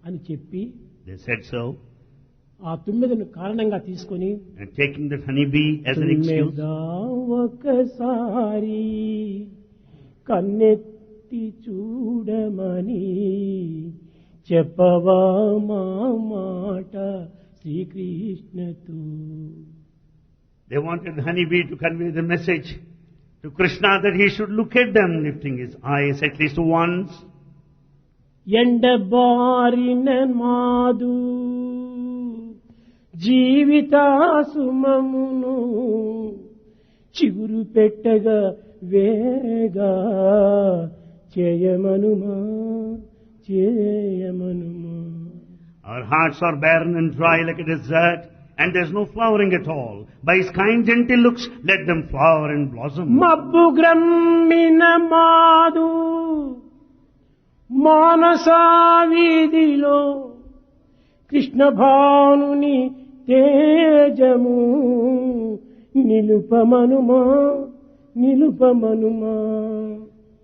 అని చెప్పి They said so. ఆ తుమ్మెదను కారణంగా తీసుకొని And taking that honeybee as an excuse. తుమ్మెదా ఒకసారి కన్నెత్తి చూడమని చెప్పవా మా మాట శ్రీకృష్ణతో. They wanted the honeybee to convey the message to Krishna that he should look at them, lifting his eyes at least once. ఎండబారిన మాదు జీవితాసుమమును చిగురు పెట్టగా వేగా చేయమనుమా చేయమనుమా. Our hearts are barren and dry like a desert, and there's no flowering at all. By his kind gentle looks, let them flower and blossom. మబ్బు గ్రమ్మిన మాదు మానసా వీధిలో కృష్ణ భానుని తేజము నిలుపమనుమా నిలుపమనుమా.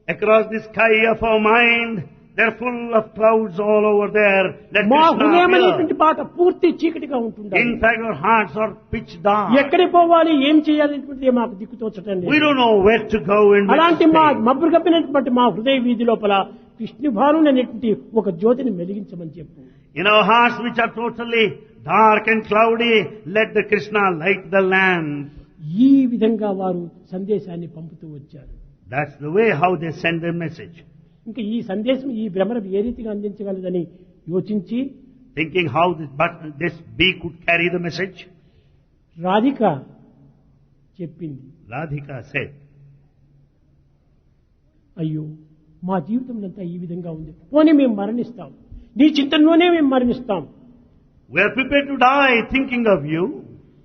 Across the sky of our mind, they're full of clouds all over there. Let మా Krishna హృదయమైనటువంటి appear. పాట పూర్తి చీకటిగా ఉంటుంది. In fact, our hearts are pitch dark. ఎక్కడికి పోవాలి, ఏం చేయాలనేటువంటిది మాకు దిక్కుతోచటం We లేదు. don't know where to go and where అలాంటి to మా stay. మబ్బు కప్పినటువంటి మా హృదయ వీధి లోపల కృష్ణభాను అనేటువంటి ఒక జ్యోతిని వెలిగించమని చెప్పు. In our hearts which are totally dark and cloudy, let the Krishna light the lamp. ఈ విధంగా వారు సందేశాన్ని పంపుతూ వచ్చారు. That's the way how they send their message. ఇంకా ఈ సందేశం ఈ భ్రమను ఏ రీతిగా అందించగలదని యోచించి Thinking how this bee could carry the message, Radhika చెప్పింది, Radhika said, అయ్యో మా జీవితం అంతా ఈ విధంగా ఉంది, పోనీ మేము మరణిస్తాం, నీ చింతనలోనే మేము మరణిస్తాం. we are prepared to die thinking of you.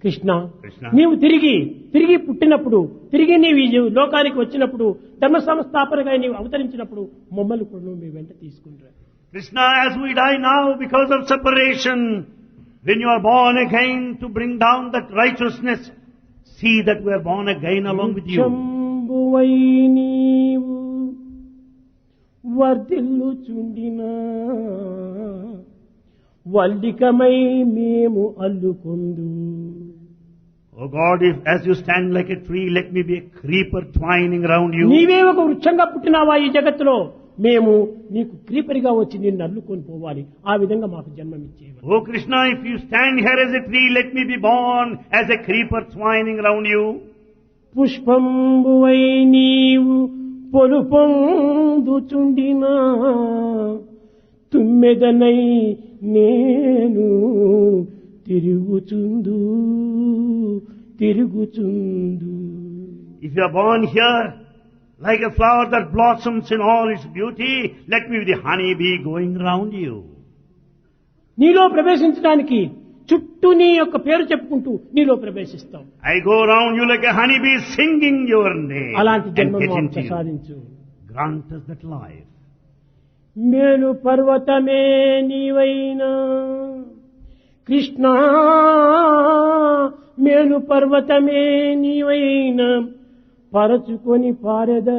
Krishna, Krishna. నీవు తిరిగి పుట్టినప్పుడు, తిరిగి నీవు ఈ లోకానికి వచ్చినప్పుడు, ధర్మ సంస్థాపనగా నీవు అవతరించినప్పుడు మమ్మల్ని కూడా నువ్వు మీ వెంట తీసుకుంటా. Krishna, as we die now because of separation, when you are born again to bring down that righteousness, see that we are born again along with you. శంభువై నీవు వర్ధిల్లుచుండినా వల్లికమై మేము అల్లుకొందు. Oh God, if as you stand like a tree, let me be a creeper twining around you. నీవే ఒక వృక్షంగా పుట్టినావా ఈ జగత్తులో, మేము నీకు క్రీపరిగా వచ్చి నిన్ను అల్లుకొని పోవాలి, ఆ విధంగా మాకు జన్మమిచ్చేవి. Oh Krishna, if you stand here as a tree, let me be born as a creeper twining around you. పుష్పంబువై నీవు పొలుపొందుచుండినా తుమ్మెదనై నేను తిరుగుచుందు. If you are born here like a flower that blossoms in all its beauty, let me be the honey bee going round you. నీలో ప్రవేశించడానికి చుట్టూ నీ యొక్క పేరు చెప్పుకుంటూ నీలో ప్రవేశిస్తాం. I go around you like a honey bee singing your name అలాంటి and జన్మను get మాకు into you. ప్రసాదించు. Grant us that life. మేలు పర్వతమే నీవైనా కృష్ణ, మేలు పర్వతమే నీవైనా పరచుకొని పారెద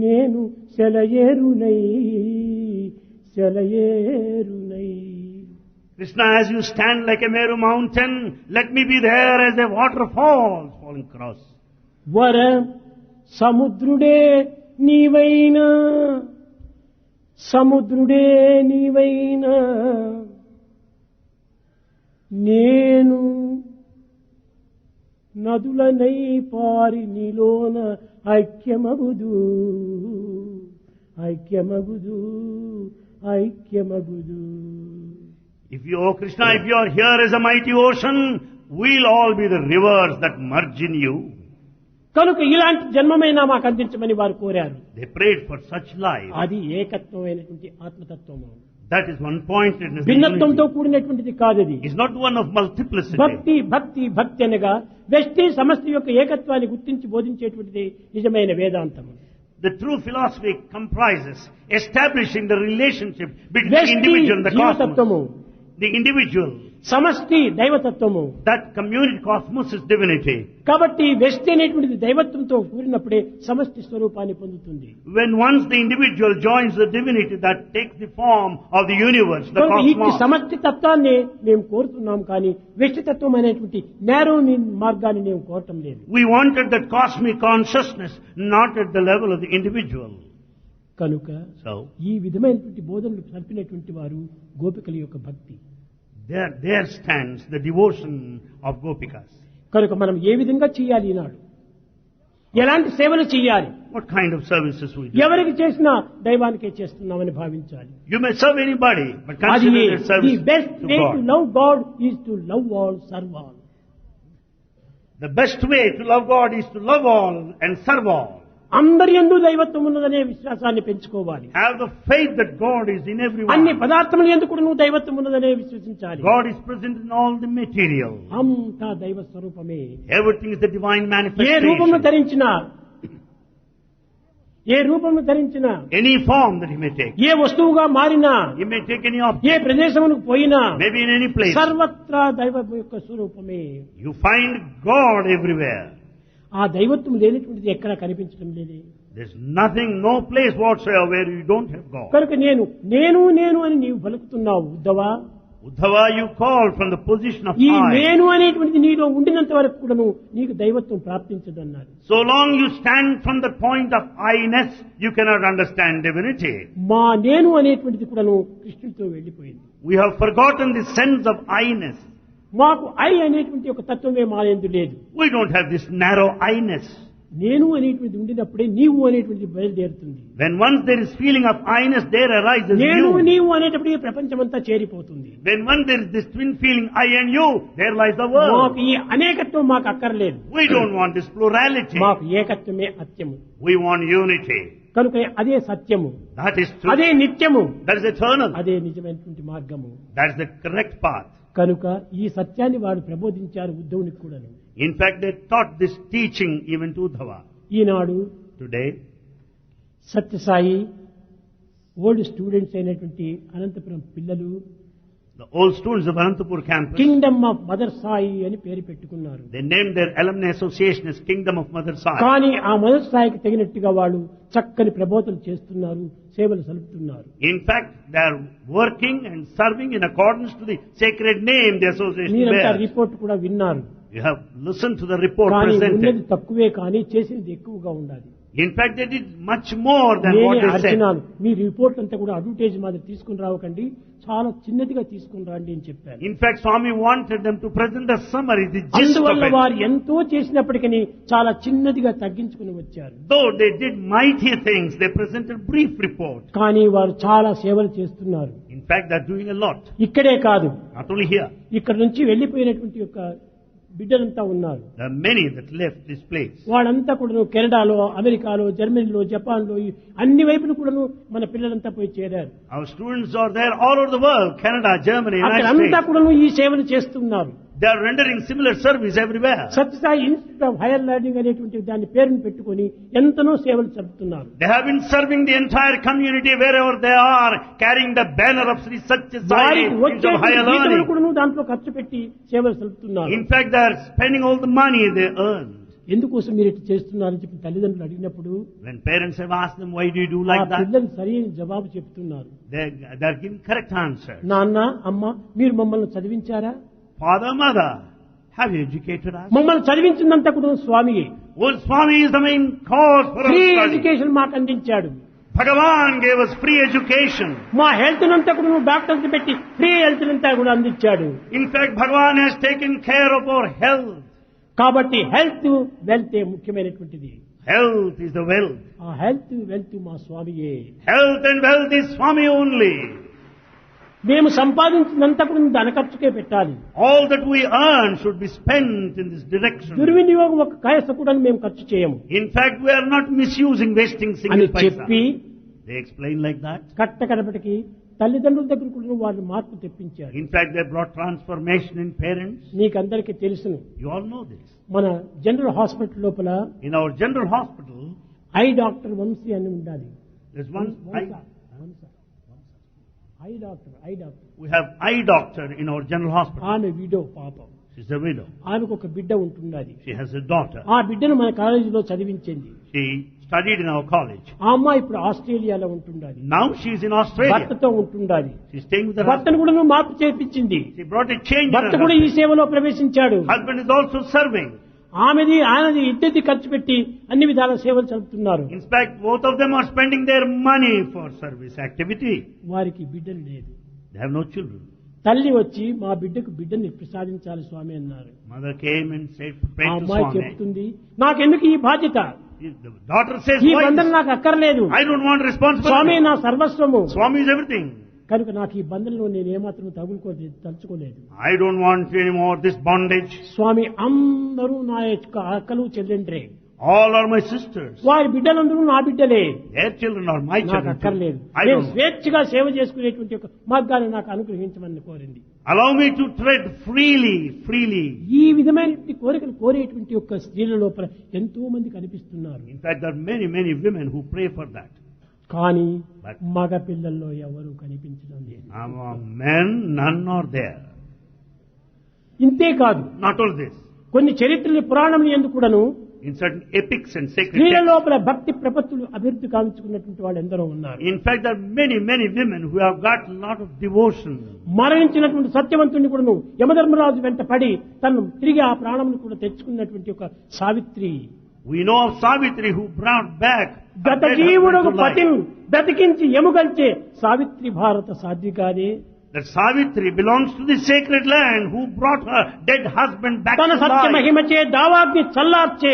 నేను సెలయేరునై. Krishna, as you stand like a Meru mountain, let me be there as a waterfall falling across. వర సముద్రుడే నీవైనా నేను నదులనై పారి నీలోన ఐక్యమగుదు. If you, oh Krishna, if you are here as a mighty ocean, we'll all be the rivers that merge in you. కనుక ఇలాంటి జన్మమైనా మాకు అందించమని వారు కోరారు. They prayed for such life. అది ఏకత్వమైనటువంటి ఆత్మతత్వము. That is one pointedness. భిన్నత్వంతో కూడినటువంటిది కాదది. It's not one of multiplicity. భక్తి అనగా వ్యష్టి సమష్టి యొక్క ఏకత్వాన్ని గుర్తించి బోధించేటువంటిది నిజమైన వేదాంతము. The true philosophy comprises establishing the relationship between the వ్యష్టి individual and the జీవతత్వము, cosmos. The individual, సమష్టి దైవతత్వము. that community cosmos is divinity. కాబట్టి వ్యష్టి అనేటువంటిది దైవత్వంతో కూడినప్పుడే సమష్టి స్వరూపాన్ని పొందుతుంది. When once the individual joins the divinity, that takes the form of the universe, the ఈ cosmos. సమష్టి తత్వాన్ని మేము కోరుతున్నాం, కానీ వ్యష్టి తత్వం అనేటువంటి నేరో మార్గాన్ని మేము కోరటం లేదు. We wanted that cosmic consciousness, not at the level of the individual. కనుక So, ఈ విధమైనటువంటి బోధనలు సల్పినటువంటి వారు గోపికల యొక్క భక్తి. there stands the devotion of gopikas. కనుక మనం ఏ విధంగా చేయాలి ఈనాడు, ఎలాంటి సేవలు చేయాలి, What kind of services we do? ఎవరికి చేసినా దైవానికే చేస్తున్నామని భావించాలి. You may serve anybody, but అది consider that the service best to way to God. Love God is to love all, serve all. The best way to love God is to love all and serve all. అందరి యందు దైవత్వం ఉన్నదనే విశ్వాసాన్ని పెంచుకోవాలి. Have the faith that God is in everyone. అన్ని పదార్థముల యందు కూడా నువ్వు దైవత్వం ఉన్నదనే విశ్వసించాలి. God is present in all the material. అంతా దైవ స్వరూపమే. Everything is the divine A manifestation. రూపమును ధరించినా Any form that he may take. ఏ వస్తువుగా మారినా, He may take any A object. ప్రదేశమునకు పోయినా, Maybe in any place. సర్వత్రా దైవం యొక్క స్వరూపమే. You find God everywhere. ఆ దైవత్వం లేనటువంటిది ఎక్కడా కనిపించడం లేదే. There's nothing, no place whatsoever where you don't have God. కనుక నేను అని నీవు పలుకుతున్నావు ఉద్ధవా. Uddhava, you call from the position of ఈ I. నేను అనేటువంటిది నీలో ఉండినంత వరకు కూడాను నీకు దైవత్వం ప్రాప్తించదన్నారు. So long you stand from the point of I-ness, you cannot understand divinity. మా నేను అనేటువంటిది కూడాను కృష్ణుడితో వెళ్లిపోయింది. We have forgotten the sense of I-ness. మాకు ఐ అనేటువంటి ఒక తత్వమే మా యందు లేదు. We don't have this narrow I-ness. నేను అనేటువంటిది ఉండినప్పుడే నీవు అనేటువంటిది బయలుదేరుతుంది. When once there is feeling of I-ness, there arises నేను you. నీవు అనేటప్పుడు ప్రపంచమంతా చేరిపోతుంది. When once there is this twin feeling I and you, there lies the world. మాకు ఈ అనేకత్వం మాకు అక్కర్లేదు. We don't want this plurality. మాకు ఏకత్వమే అత్యము. We want unity. కనుక అదే సత్యము, That is true. అదే నిత్యము, That is eternal. అదే నిజమైనటువంటి మార్గము. That is the correct path. కనుక ఈ సత్యాన్ని వారు ప్రబోధించారు ఉద్ధవునికి కూడాను. In fact, they taught this teaching even to Uddhava. ఈనాడు Today, సత్యసాయి ఓల్డ్ స్టూడెంట్స్ అయినటువంటి అనంతపురం పిల్లలు the old students of Anantapur campus, kingdom of mother Sai అని పేరు పెట్టుకున్నారు. they named their alumni association as Kingdom of Mother Sai. కానీ ఆ mother సాయికి తగినట్టుగా వాళ్ళు చక్కని ప్రబోధనలు చేస్తున్నారు, సేవలు సలుపుతున్నారు. In fact, they are working and serving in accordance to the sacred name the association మీరంతా bears. రిపోర్ట్ కూడా విన్నారు. You have listened to the report కానీ ఉన్నది presented. తక్కువే కానీ చేసినది ఎక్కువగా ఉండాలి. In fact, they did much more than what నేనే they said. అర్చనాలు మీ రిపోర్ట్ అంతా కూడా అడ్వర్టైజ్ మాదిరి తీసుకుని రావకండి, చాలా చిన్నదిగా తీసుకుని రండి అని చెప్పారు. In fact, Swami wanted them to present the summary, the gist of అందువల్ల it. వారు ఎంతో చేసినప్పటికీ చాలా చిన్నదిగా తగ్గించుకుని వచ్చారు. Though they did mighty things, they presented brief report. కానీ వారు చాలా సేవలు చేస్తున్నారు. In fact, they are doing a lot. ఇక్కడే కాదు, Not only here. ఇక్కడ నుంచి వెళ్లిపోయినటువంటి యొక్క బిడ్డలంతా ఉన్నారు. There are many that left this place. వాళ్ళంతా కూడా కెనడాలో, అమెరికాలో, జర్మనీలో, జపాన్లో అన్ని వైపులు కూడాను మన పిల్లలంతా పోయి చేరారు. Our students are there all over the world, Canada, Germany, United అక్కడంతా States. కూడాను ఈ సేవలు చేస్తున్నారు. They are rendering similar service everywhere. Satya Sai institute of higher learning అనేటువంటి దాని పేరును పెట్టుకొని ఎంతనో సేవలు జరుపుతున్నారు. They have been serving the entire community wherever they are, carrying the banner of Sri Sathya Sai వారికి Institute of Higher వచ్చే Learning. కూడా దాంట్లో ఖర్చు పెట్టి సేవలు జరుపుతున్నారు. In fact, they are spending all the money they earn. ఎందుకోసం మీరు ఇట్లా చేస్తున్నారని చెప్పి తల్లిదండ్రులు అడిగినప్పుడు When parents have asked them, why do you do ఆ like that? పిల్లలు సరైన జవాబు చెప్తున్నారు. They are giving correct answer. నాన్న, అమ్మ, మీరు మమ్మల్ని చదివించారా? Father, mother, have you educated us? మమ్మల్ని చదివించిందంతా కూడా స్వామియే. Well, Swami is the main cause for our free study. Education మాకు అందించాడు. Bhagavan gave us free education. మా హెల్త్ అంతా కూడా డాక్టర్స్ పెట్టి ఫ్రీ హెల్త్ అంతా కూడా అందించాడు. In fact, Bhagavan has taken care of our health. కాబట్టి హెల్త్ వెల్త్ ముఖ్యమైనటువంటిది. Health is the wealth. ఆ హెల్త్ వెల్త్ మా స్వామియే. Health and wealth is Swami only. మేము సంపాదించినంత కూడా ధన ఖర్చుకే పెట్టాలి. All that we earn should be spent in this direction. దుర్వినియోగం ఒక కాయస కూడా మేము ఖర్చు చేయము In fact, we are not misusing, wasting అని single paisa. చెప్పి They explain like that. కట్టకడపటికి తల్లిదండ్రుల దగ్గర కూడా వాళ్ళు మార్పు తెప్పించారు. In fact, they brought transformation in parents. మీకందరికీ తెలుసును, You all know this. మన జనరల్ హాస్పిటల్ లోపల In our general hospital, eye doctor Vamsi అని ఉండాలి. there's one eye doctor we have eye doctor in our general hospital. ఆమె widow పాపం. She's a widow. ఆమెకు ఒక బిడ్డ ఉంటున్నది. She has a daughter. ఆ బిడ్డను మన కాలేజీలో చదివించింది. She studied in our college. ఆ అమ్మాయి ఇప్పుడు ఆస్ట్రేలియాలో ఉంటున్నది. Now she is in Australia. భర్తతో ఉంటున్నది. She's staying with her భర్తను husband. కూడా మార్పు చేపించింది. She brought a change in భర్త her కూడా ఈ husband. సేవలో ప్రవేశించాడు. Husband is also serving. ఆమెది ఆయనది ఇద్దరిది ఖర్చు పెట్టి అన్ని విధాల సేవలు జరుపుతున్నారు. In fact, both of them are spending their money for service activity. వారికి బిడ్డలు లేదు. They have no children. తల్లి వచ్చి మా బిడ్డని ప్రసాదించాలి స్వామి అన్నారు. Mother came and said, pray ఆ to అమ్మాయి Swami. చెప్తుంది, నాకెందుకు ఈ బాధ్యత, The daughter says, ఈ why బంధన this? నాకు అక్కర్లేదు. I don't want Swamy responsibility. నా సర్వస్వము. Swami is everything. కనుక నాకు ఈ బంధంలో నేను ఏమాత్రం తలుచుకోలేదు. I don't want any more this bondage. స్వామి అందరూ నా యొక్క అక్కలు చెల్లెండ్రే. All are my sisters. వారి బిడ్డలందరూ నా బిడ్డలే, Their children are my నాకు children. అక్కర్లేదు. too. I నేను don't. స్వేచ్ఛగా సేవ చేసుకునేటువంటి ఒక మార్గాన్ని నాకు అనుగ్రహించమని కోరింది. Allow me to tread freely. ఈ విధమైనటువంటి కోరికలు కోరేటువంటి యొక్క స్త్రీల లోపల ఎంతో మంది కనిపిస్తున్నారు. In fact, there are many women who pray for that. కానీ But- మగ పిల్లల్లో ఎవరు కనిపించడం లేదు. Among men, none are there. ఇంతే కాదు, Not only this. కొన్ని చరిత్రలు పురాణం ఎందుకు కూడాను In certain epics and sacred స్త్రీల texts. లోపల భక్తి ప్రపత్తులు అభివృద్ధి కావించుకున్నటువంటి వాళ్ళు ఎందరో ఉన్నారు. In fact, there are many women who have got a lot of devotion. మరణించినటువంటి సత్యవంతుని కూడాను యమధర్మరాజు వెంట పడి తను తిరిగి ఆ ప్రాణమును కూడా తెచ్చుకున్నటువంటి ఒక Savitri. We know of Savitri who brought back her గత dead జీవుడు husband to life. పతిని బ్రతికించి ఎముగల్చే సావిత్రి భారత సాధ్వికాదే. That Savitri belongs to the sacred land who brought her dead husband back తన to Satya life. మహిమచే దావాగ్ని చల్లార్చే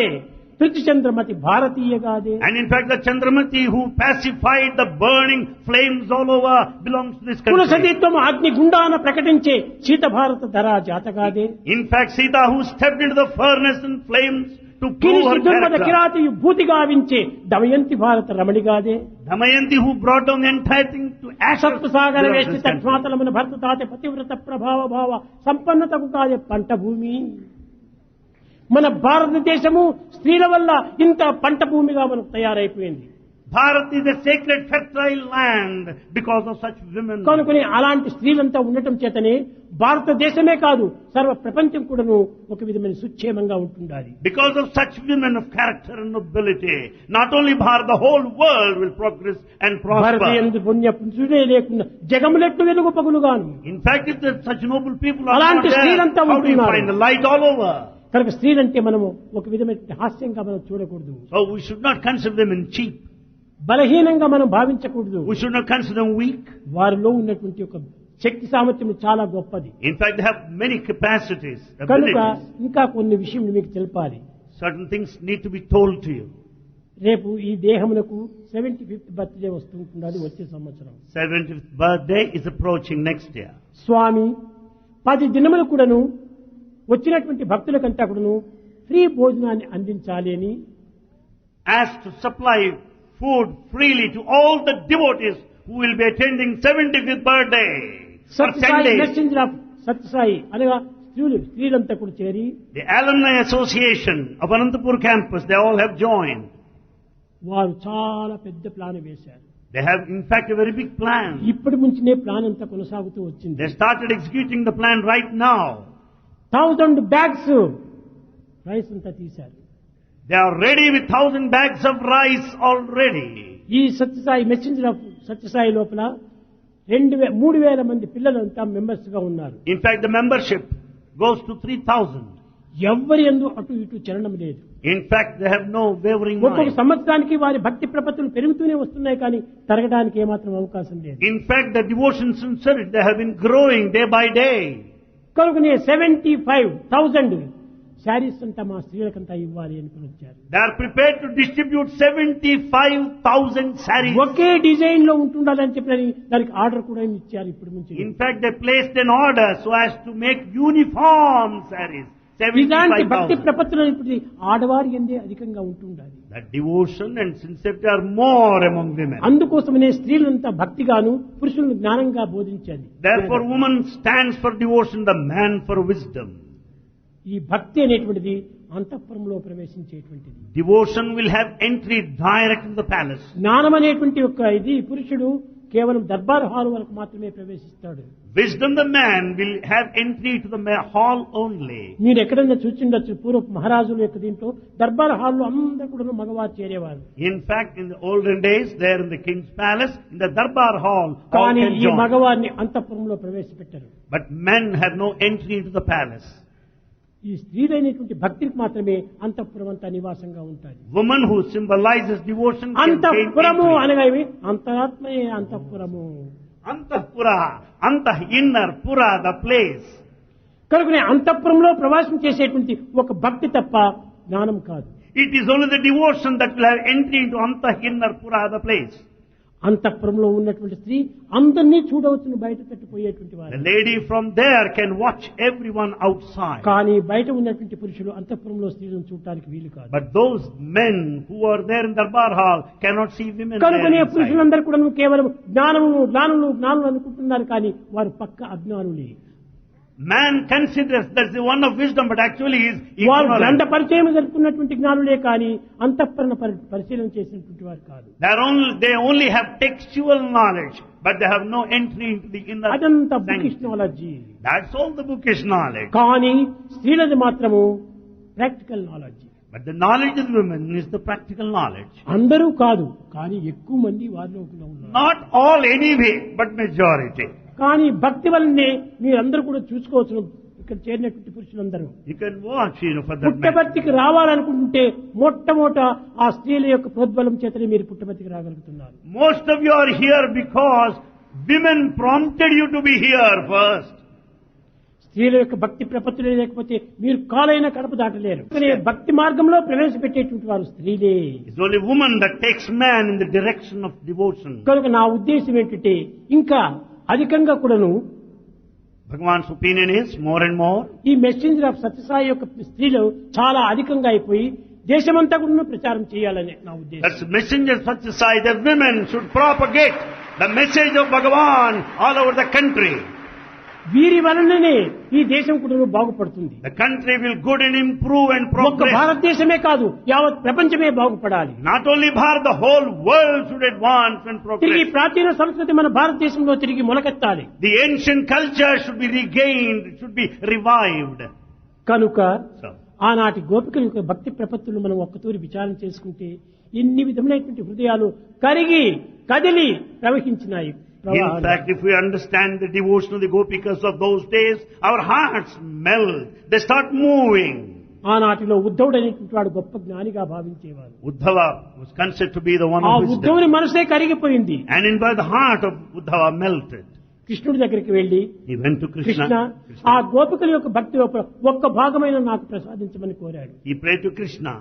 పృథ్వీచంద్రమతి భారతీయగాదే. And in fact, the Chandramati who pacified the burning flames all over belongs to this country. కులసతీత్వం అగ్ని గుండాన ప్రకటించే శీత భారత ధరా జాతగాదే. In fact, Sita who stepped into the furnace and flames to prove కిరీసి her దుర్మద character. కిరాతియు భూతి గావించే Damayanti భారత రమణిగాదే. Damayanti who brought down the entire thing to ashes. సప్తసాగర belongs to వేష్టి this country. తత్మాతలమున భర్త తాతే పతివ్రత ప్రభావ భావ సంపన్నతకు కాదే పంట భూమి. మన భారతదేశము స్త్రీల వల్ల ఇంత పంట భూమిగా మనకు తయారైపోయింది. Bharat is a sacred fertile land because of such women. కనుకొని అలాంటి స్త్రీలంతా ఉండటం చేతనే భారతదేశమే కాదు సర్వ ప్రపంచం కూడాను ఒక విధమైన సుక్షేమంగా ఉంటుండాలి. Because of such women of character and nobility, not only Bharat, the whole world will progress and prosper. భారతీయందు పుణ్య పురుషుడే లేకుండా జగములెట్టు వెలుగు పగులుగాను. In fact, if there such noble people are not అలాంటి there, స్త్రీలంతా how do you ఉంటున్నారు. find the light all over? కనుక స్త్రీలంటే మనము ఒక విధమైన హాస్యంగా మనం చూడకూడదు, So we should not consider women cheap. బలహీనంగా మనం భావించకూడదు. We should not consider them weak. వారిలో ఉన్నటువంటి ఒక శక్తి సామర్థ్యం చాలా గొప్పది. In fact, they have many capacities, కనుక abilities. ఇంకా కొన్ని విషయం మీకు తెలపాలి. Certain things need to be told to you. రేపు ఈ దేహమునకు 75th బర్త్డే వస్తుంటున్నది వచ్చే సంవత్సరం. 70th birthday is approaching next year. స్వామి 10 దినములు కూడాను వచ్చినటువంటి భక్తులకంతా కూడాను ఫ్రీ భోజనాన్ని అందించాలి అని Asked to supply food freely to all the devotees who will be attending 75th birthday for 10 Satya Sai days. Messenger of Satya Sai అనగా స్త్రీలంతా కూడా చేరి The alumni association of Anantapur campus, they all have joined. వారు చాలా పెద్ద ప్లాన్ వేశారు. They have in fact a very big plan. ఇప్పటి నుంచినే plan అంతా కొనసాగుతూ వచ్చింది. They started executing the plan right now. 1000 bags rice అంతా తీశారు. They are ready with 1000 bags of rice already. ఈ సత్యసాయి మెసెంజర్ ఆఫ్ సత్యసాయి లోపల 3000 మంది పిల్లలంతా మెంబర్స్ గా ఉన్నారు. In fact, the membership goes to 3000. ఎవ్వరి యందు అటు ఇటు చలనం లేదు. In fact, they have no wavering ఒక్కొక్క mind. సంవత్సరానికి వారి భక్తి ప్రపత్తులు పెరుగుతూనే వస్తున్నాయి, కానీ తరగడానికి ఏమాత్రం అవకాశం లేదు. In fact, the devotion sincerity, they have been growing day by day. కనుక 75,000 శారీస్ అంతా మా స్త్రీలకంతా ఇవ్వాలి అనుకుని వచ్చారు. They are prepared to distribute 75,000 saris. Okay design లో ఉంటుండాలని చెప్పి దానికి ఆర్డర్ కూడా ఇచ్చారు ఇప్పటి నుంచి. In fact, they placed an order so as to make uniform saris. ఇలాంటి భక్తి 75,000. ప్రపత్తులు ఇప్పుడు ఆడవారి ఎందే అధికంగా ఉంటుండాలి. That devotion and sincerity are more among women. అందుకోసమనే స్త్రీలంతా భక్తిగాను పురుషులను జ్ఞానంగా బోధించాలి. Therefore, woman stands for devotion, the man for wisdom. ఈ భక్తి అనేటువంటిది అంతఃపురంలో ప్రవేశించేటువంటిది. Devotion will have entry direct in the palace. జ్ఞానం అనేటువంటి ఒక ఇది పురుషుడు కేవలం దర్బార్ హాల్ వరకు మాత్రమే ప్రవేశిస్తాడు. Wisdom, the man will have entry to the hall only. మీరు ఎక్కడన్నా చూసిండొచ్చు, పూర్వ మహారాజుల యొక్క దీంట్లో దర్బార్ హాల్లో అందరూ కూడా మగవారు చేరేవారు. In fact, in the olden days, there in the king's palace, in the darbar hall, all కానీ can ఈ join. మగవారిని అంతఃపురంలో ప్రవేశపెట్టారు. But men have no entry into the palace. ఈ స్త్రీలైనటువంటి భక్తికి మాత్రమే అంతఃపురం అంతా నివాసంగా ఉంటుంది. Woman who symbolizes devotion can gain అంతఃపురము entry. అనగా ఇవి అంతరాత్మయే అంతఃపురము. Antahpura, antah inner, pura, the place. కనుక అంతఃపురంలో ప్రవేశం చేసేటువంటి ఒక భక్తి తప్ప జ్ఞానం కాదు. It is only the devotion that will have entry into antah inner, pura, the place. అంతఃపురంలో ఉన్నటువంటి స్త్రీ అందరినీ చూడవచ్చును, బయట తట్టిపోయేటువంటి The వారు. lady from there can watch everyone outside. కానీ బయట ఉన్నటువంటి పురుషులు అంతఃపురంలో స్త్రీలను చూడటానికి వీలు కాదు. But those men who are there in Darbar hall cannot see women కనుకనే there inside. పురుషులందరూ కూడా కేవలం జ్ఞానులు అనుకుంటున్నారు, కానీ వారు పక్క అజ్ఞానులే. Man considers that's the one of wisdom, but actually he is వారు గ్రంథ ignorant. పరిచయం జరుపుకున్నటువంటి జ్ఞానులే కానీ అంతఃపురణ పరిశీలన చేసినటువంటి వారు కాదు. They only have textual knowledge, but they have no entry into the inner అదంతా bookish sanctum. Knowledge. That's all the bookish knowledge. కానీ స్త్రీలది మాత్రము practical knowledge. But the knowledge of women is the practical knowledge. అందరూ కాదు, కానీ ఎక్కువ మంది వారిలో ఉన్నారు. Not all anyway, but majority. కానీ భక్తి వల్లనే మీరందరూ కూడా చూసుకోవచ్చు. ఇక్కడ చేరినటువంటి పురుషులందరూ You can watch, for that matter. పుట్టబర్తికి రావాలనుకుంటే మొట్టమొదట ఆ స్త్రీల యొక్క ప్రోద్బలం చేతనే మీరు పుట్టబర్తికి రాగలుగుతున్నారు. Most of you are here because women prompted you to be here first. స్త్రీల యొక్క భక్తి ప్రపత్తులే లేకపోతే మీరు కాలైన కడప దాటలేరు. కానీ భక్తి మార్గంలో ప్రవేశపెట్టేటువంటి వారు స్త్రీలే. It's only woman that takes man in the direction of devotion. కనుక నా ఉద్దేశం ఏంటంటే ఇంకా అధికంగా కూడాను Bhagavan's opinion is more and more. ఈ మెసెంజర్ ఆఫ్ సత్యసాయి యొక్క స్త్రీలు చాలా అధికంగా అయిపోయి దేశమంతా కూడా ప్రచారం చేయాలని నా ఉద్దేశం. That's the messenger of Sathya Sai, that women should propagate the message of Bhagavan all over the country. వీరి వలననే ఈ దేశం కూడా బాగుపడుతుంది. The country will good and improve and ఒక్క progress. భారతదేశమే కాదు, యావత్ ప్రపంచమే బాగుపడాలి. Not only Bharat, the whole world should advance and తిరిగి progress. ప్రాచీన సంస్కృతి మన భారతదేశంలో తిరిగి మొలకెత్తాలి. The ancient culture should be regained, it should be revived. కనుక So, ఆనాటి గోపికల యొక్క భక్తి ప్రపత్తులు మనం ఒక్కతూరి విచారణ చేసుకుంటే ఎన్ని విధములైనటువంటి హృదయాలు కరిగి కదిలి ప్రవహించినాయి. in fact, if we understand the devotion of the gopikas of those days, our hearts melt, they start moving. ఆనాటిలో ఉద్ధవుడు అనేటువంటి వాడు గొప్ప జ్ఞానిగా భావించేవారు. Uddhava was considered to be the one ఆ of wisdom. ఉద్ధవుని మనసే కరిగిపోయింది. And in by the heart of Uddhava melted. కృష్ణుడి దగ్గరికి వెళ్లి, He went to Krishna Krishna. ఆ గోపికల యొక్క భక్తి ఒక్క భాగమైన నాకు ప్రసాదించమని కోరాడు. He prayed to Krishna,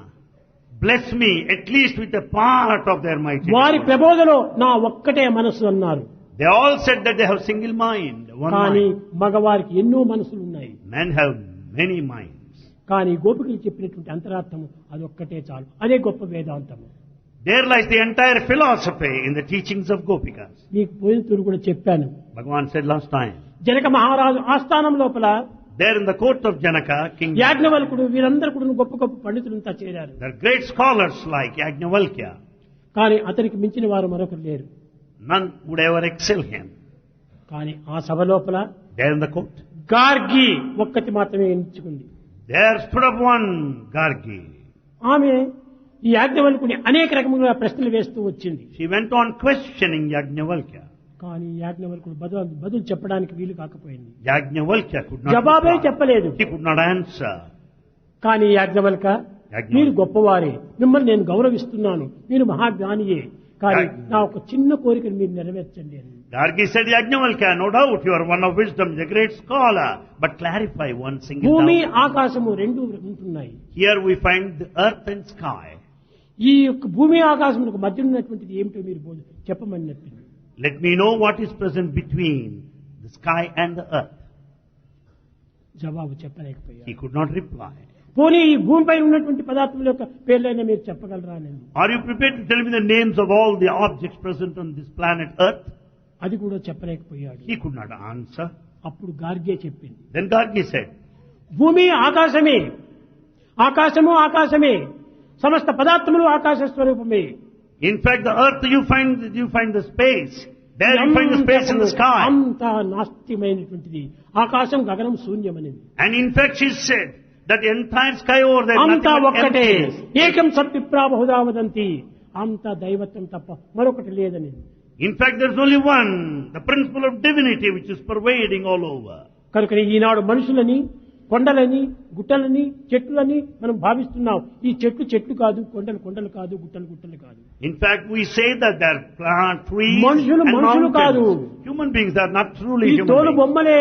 bless me at least with a part of their mighty వారి devotion. ప్రబోధలో నా ఒక్కటే మనస్సు అన్నారు. They all said that they have single mind, one కానీ mind. మగవారికి ఎన్నో మనసులు ఉన్నాయి. Men have many minds. కానీ గోపికలు చెప్పినటువంటి అంతరార్థము అది ఒక్కటే చాలు. అదే గొప్ప వేదాంతము. There lies the entire philosophy in the teachings of gopikas. మీకు పోయిన తూరు కూడా చెప్పాను. Bhagavan said last time, Janaka మహారాజు ఆస్థానం లోపల there in the court of Janaka, King, యాజ్ఞవల్కుడు వీరందరూ కూడా గొప్ప గొప్ప పండితులంతా చేరారు. there are great scholars like Yajnavalkya. కానీ అతనికి మించిన వారు మరొకరు లేరు. None would ever excel him. కానీ ఆ సభ లోపల There in the court, Gargi ఒక్కటి మాత్రమే ఎంచుకుంది. there stood up one Gargi. ఆమె ఈ యాజ్ఞవల్కుని అనేక రకములుగా ప్రశ్నలు వేస్తూ వచ్చింది. She went on questioning Yajnavalkya. కానీ యాజ్ఞవల్కుడు బదులు చెప్పడానికి వీలు కాకపోయింది. Yajnavalkya could not జవాబే reply. చెప్పలేదు. He could not answer. కానీ యాజ్ఞవల్క మీరు గొప్పవారే, మిమ్మల్ని నేను గౌరవిస్తున్నాను, మీరు మహాజ్ఞానియే, కానీ నా ఒక చిన్న కోరికను మీరు నెరవేర్చండి అని. Gargi said, Yajnavalkya, no doubt you are one of wisdom, a great scholar, but clarify one single భూమి doubt. ఆకాశము రెండు ఉంటున్నాయి. Here we find the earth and sky. ఈ యొక్క భూమి ఆకాశములకు మధ్య ఉన్నటువంటిది ఏమిటో మీరు చెప్పమని చెప్పింది. Let me know what is present between the sky and the earth. జవాబు చెప్పలేకపోయారు. He could not reply. పోనీ ఈ భూమిపై ఉన్నటువంటి పదార్థముల యొక్క పేర్లైనా మీరు చెప్పగలరా అని. Are you prepared to tell me the names of all the objects present on this planet earth? అది కూడా చెప్పలేకపోయాడు. He could not answer. అప్పుడు గార్గే చెప్పింది, Then Gargi said, భూమి ఆకాశమే, ఆకాశము ఆకాశమే, సమస్త పదార్థములు ఆకాశ స్వరూపమే. in fact, the earth you find the space. There you find the space in the sky. అంతా నాస్తిమైనటువంటిది, ఆకాశం గగనం శూన్యమనేది. And in fact she said that the entire sky over there, అంతా nothing but ఒక్కటే, emptiness. ఏకం సత్విప్రా బహుధా వదంతి, అంతా దైవత్వం తప్ప మరొకటి లేదని. In fact, there's only one, the principle of divinity which is pervading all over. కనుక ఈనాడు మనుషులని, కొండలని, గుట్టలని, చెట్లని మనం భావిస్తున్నాం. ఈ చెట్లు కాదు, కొండలు కాదు, గుట్టలు కాదు. In fact, we say that there are plant, trees, మనుషులు and మనుషులు కాదు. mountains. Human beings are not truly ఈ human తోలు beings. బొమ్మలే.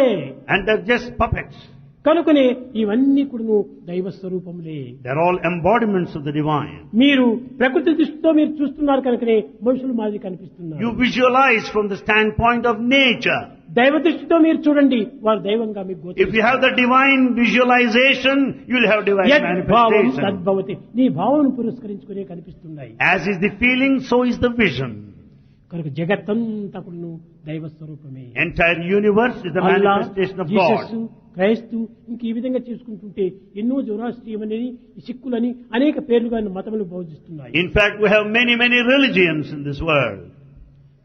And they're just puppets. కనుకనే ఇవన్నీ కూడా దైవ స్వరూపములే. They're all embodiments of the divine. మీరు ప్రకృతి దృష్టితో మీరు చూస్తున్నారు కనుకనే మనుషులు మాదిరి కనిపిస్తున్నారు. You visualize from the standpoint of nature. దైవ దృష్టితో మీరు చూడండి, వారు దైవంగా మీకు If you గోచరిస్తారు. have the divine visualization, you'll have divine యద్భావం manifestation. తద్భవతి. నీ భావన పురస్కరించుకునే కనిపిస్తున్నాయి. As is the feeling, so is the vision. కనుక జగత్తంతా కూడా దైవ స్వరూపమే. Entire universe is the Allah, manifestation of Jesus, God. క్రైస్తు ఇంక ఈ విధంగా చేసుకుంటుంటే ఎన్నో జొరాస్ట్రియమని సిక్కులని అనేక పేర్లుగా మతములు బోధిస్తున్నాయి. In fact, we have many, many religions in this world.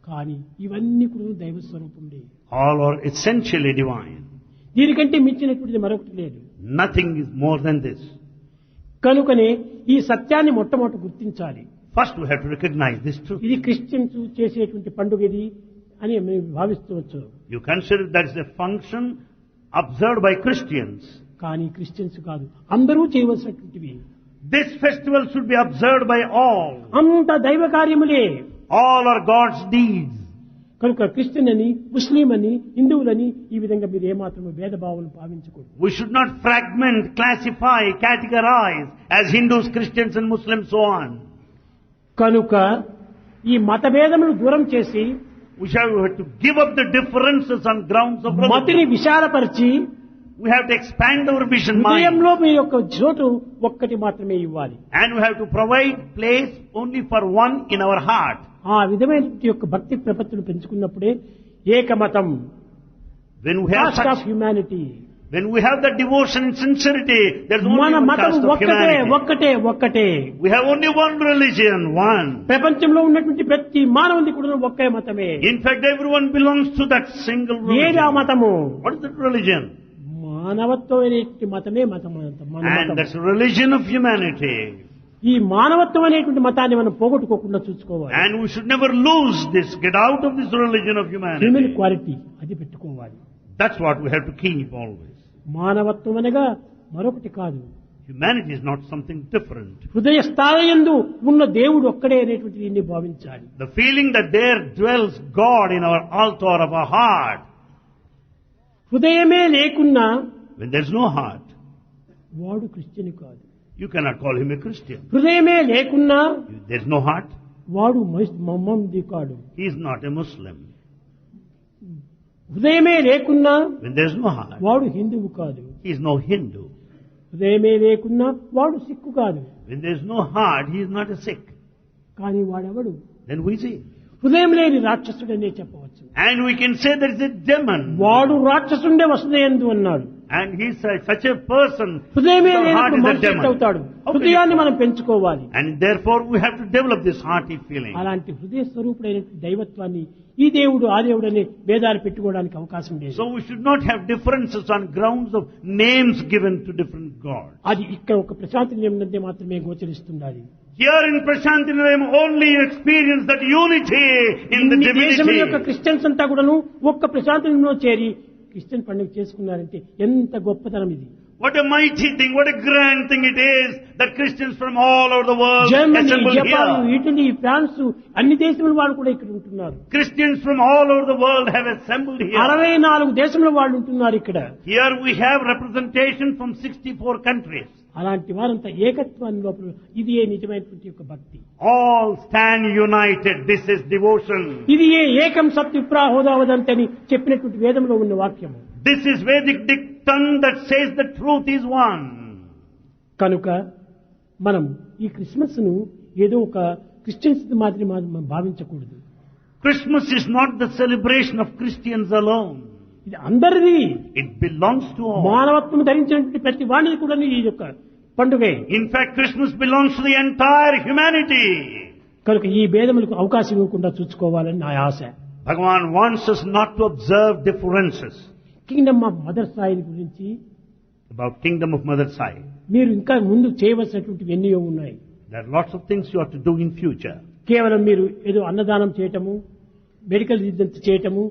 కానీ ఇవన్నీ కూడా దైవ స్వరూపమే. All are essentially divine. దీనికంటే మించినటువంటిది మరొకటి లేదు. Nothing is more than this. కనుకనే ఈ సత్యాన్ని మొట్టమొదట గుర్తించాలి. First, we have to recognize this truth. ఇది క్రిస్టియన్స్ చేసేటువంటి పండుగ ఇది అని మేము భావిస్తవచ్చు. You consider that is a function observed by Christians. కానీ క్రిస్టియన్స్ కాదు, అందరూ చేయవలసినటువంటివి. This festival should be observed by all. అంత దైవ కార్యములే. All are God's deeds. కనుక క్రిస్టియన్ అని, ముస్లిం అని, హిందువులని ఈ విధంగా మీరు ఏమాత్రము భేదభావం భావించకూడదు. We should not fragment, classify, categorize as Hindus, Christians and Muslims, so on. కనుక ఈ మత భేదములు దూరం చేసి We have to give up the differences on grounds of మతిని religion. విశాలపరిచి We have to expand our vision mind. హృదయంలో మీ యొక్క చోటు ఒక్కటి మాత్రమే ఇవ్వాలి. And we have to provide place only for one in our heart. ఆ విధమైన యొక్క భక్తి ప్రపత్తులు పెంచుకున్నప్పుడే ఏకమతం, When we have cost of such, humanity. when we have the devotion and sincerity, there's only మన one మతం caste of ఒక్కటే humanity. ఒక్కటే ఒక్కటే. We have only one religion, one. ప్రపంచంలో ఉన్నటువంటి ప్రతి మానవుని కూడా ఒకే మతమే. In fact, everyone belongs to that single ఏది ఆ religion. మతము? What is that religion? మానవత్వం అనేటువంటి మతమే మతం. మన And మతం. that's the religion of humanity. ఈ మానవత్వం అనేటువంటి మతాన్ని మనం పోగొట్టుకోకుండా చూసుకోవాలి. And we should never lose this, get out of this religion of human humanity. Quality అది పెట్టుకోవాలి. That's what we have to keep always. మానవత్వం అనగా మరొకటి కాదు. Humanity is not something different. హృదయ స్థాయియందు ఉన్న దేవుడు ఒక్కడే అనేటువంటి దీన్ని భావించాలి. The feeling that there dwells God in our altar of our heart. హృదయమే లేకున్నా When there's no heart, వాడు క్రిస్టియన్ కాదు. you cannot call him a Christian. హృదయమే లేకున్నా If there's no heart, వాడు మహమ్మది కాడు. he is not a Muslim. హృదయమే లేకున్నా When there's no heart, వాడు హిందువు కాదు. he is no Hindu. హృదయమే లేకున్నా వాడు సిక్కు కాదు. When there's no heart, he is not a Sikh. కానీ వాడెవడు? Then we see. హృదయం లేని రాక్షసుడనే చెప్పవచ్చు. And we can say there is a demon. వాడు రాక్షసుండే వసుదేందు అన్నాడు. And he's such a person. హృదయమే Whose heart లేనప్పుడు is a మనిషి demon. అవుతాడు. How can హృదయాన్ని you- మనం పెంచుకోవాలి. And therefore we have to develop this hearty feeling. అలాంటి హృదయ స్వరూపుడైన దైవత్వాన్ని ఈ దేవుడు ఆ దేవుడు అనే భేదాలు పెట్టుకోవడానికి అవకాశం లేదు. So we should not have differences on grounds of names given to different gods. అది ఇక్కడ ఒక ప్రశాంతి నియమనందే మాత్రమే గోచరిస్తుండాలి. Here in Prasanthi Nilayam only you experience that unity in the ఇన్ని దేశం యొక్క divinity. క్రిస్టియన్స్ అంతా కూడాను ఒక్క ప్రశాంతి నియమంలో చేరి క్రిస్టియన్ పండుగ చేసుకున్నారంటే ఎంత గొప్పతనం ఇది. What a mighty thing, what a grand thing it is that Christians from all over the world Germany, assemble Japan, here. Italy, France అన్ని దేశముల వాళ్ళు కూడా ఇక్కడ ఉంటున్నారు. Christians from all over the world have assembled here. 64 దేశముల వాళ్ళు ఉంటున్నారు ఇక్కడ. Here we have representation from 64 countries. అలాంటి వారంతా ఏకత్వాన్ని లోపల ఇది ఏ నిజమైనటువంటి యొక్క భక్తి. All stand united. This is devotion. ఇది ఏ ఏకం సత్ విప్రాహోదావదంతని చెప్పినటువంటి వేదంలో ఉన్న వాక్యము. This is Vedic dictum that says the truth is one. కనుక మనం ఈ క్రిస్మస్ ను ఏదో ఒక క్రిస్టియన్స్ మాదిరి మనం భావించకూడదు. Christmas is not the celebration of Christians alone. ఇది అందరిది. It belongs to all. మానవత్వం ధరించినటువంటి ప్రతి వాణిది కూడా ఈ యొక్క పండుగే. In fact, Christmas belongs to the entire humanity. కనుక ఈ భేదములకు అవకాశం ఇవ్వకుండా చూసుకోవాలని నా ఆశ. Bhagavan wants us not to observe differences. Kingdom of mother Sai గురించి About kingdom of Mother Sai. మీరు ఇంకా ముందు చేయవలసినటువంటివి ఎన్నో ఉన్నాయి. There are lots of things you have to do in future. కేవలం మీరు ఏదో అన్నదానం చేయటము, మెడికల్ రీజన్స్ చేయటము,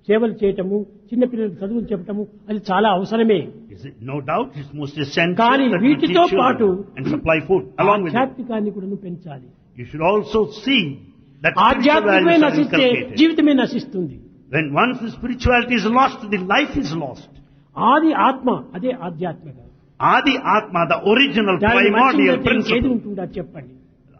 సేవలు చేయటము, చిన్నపిల్లలకు చదువులు చెప్పటము అది చాలా అవసరమే. Is it? No doubt, it's most essential కానీ that you వీటితో teach పాటు children and supply food along with it. ఆధ్యాత్మికాన్ని కూడా పెంచాలి. You should also see that spiritual ఆధ్యాత్మికమే values are నశిస్తే inculcated. జీవితమే నశిస్తుంది. When once the spirituality is lost, the life is lost. ఆది ఆత్మ అదే ఆధ్యాత్మిక. Adi Atma, the original దాన్ని primordial మర్చిందంటే ఇంకేది principle. ఉంటుందా చెప్పండి.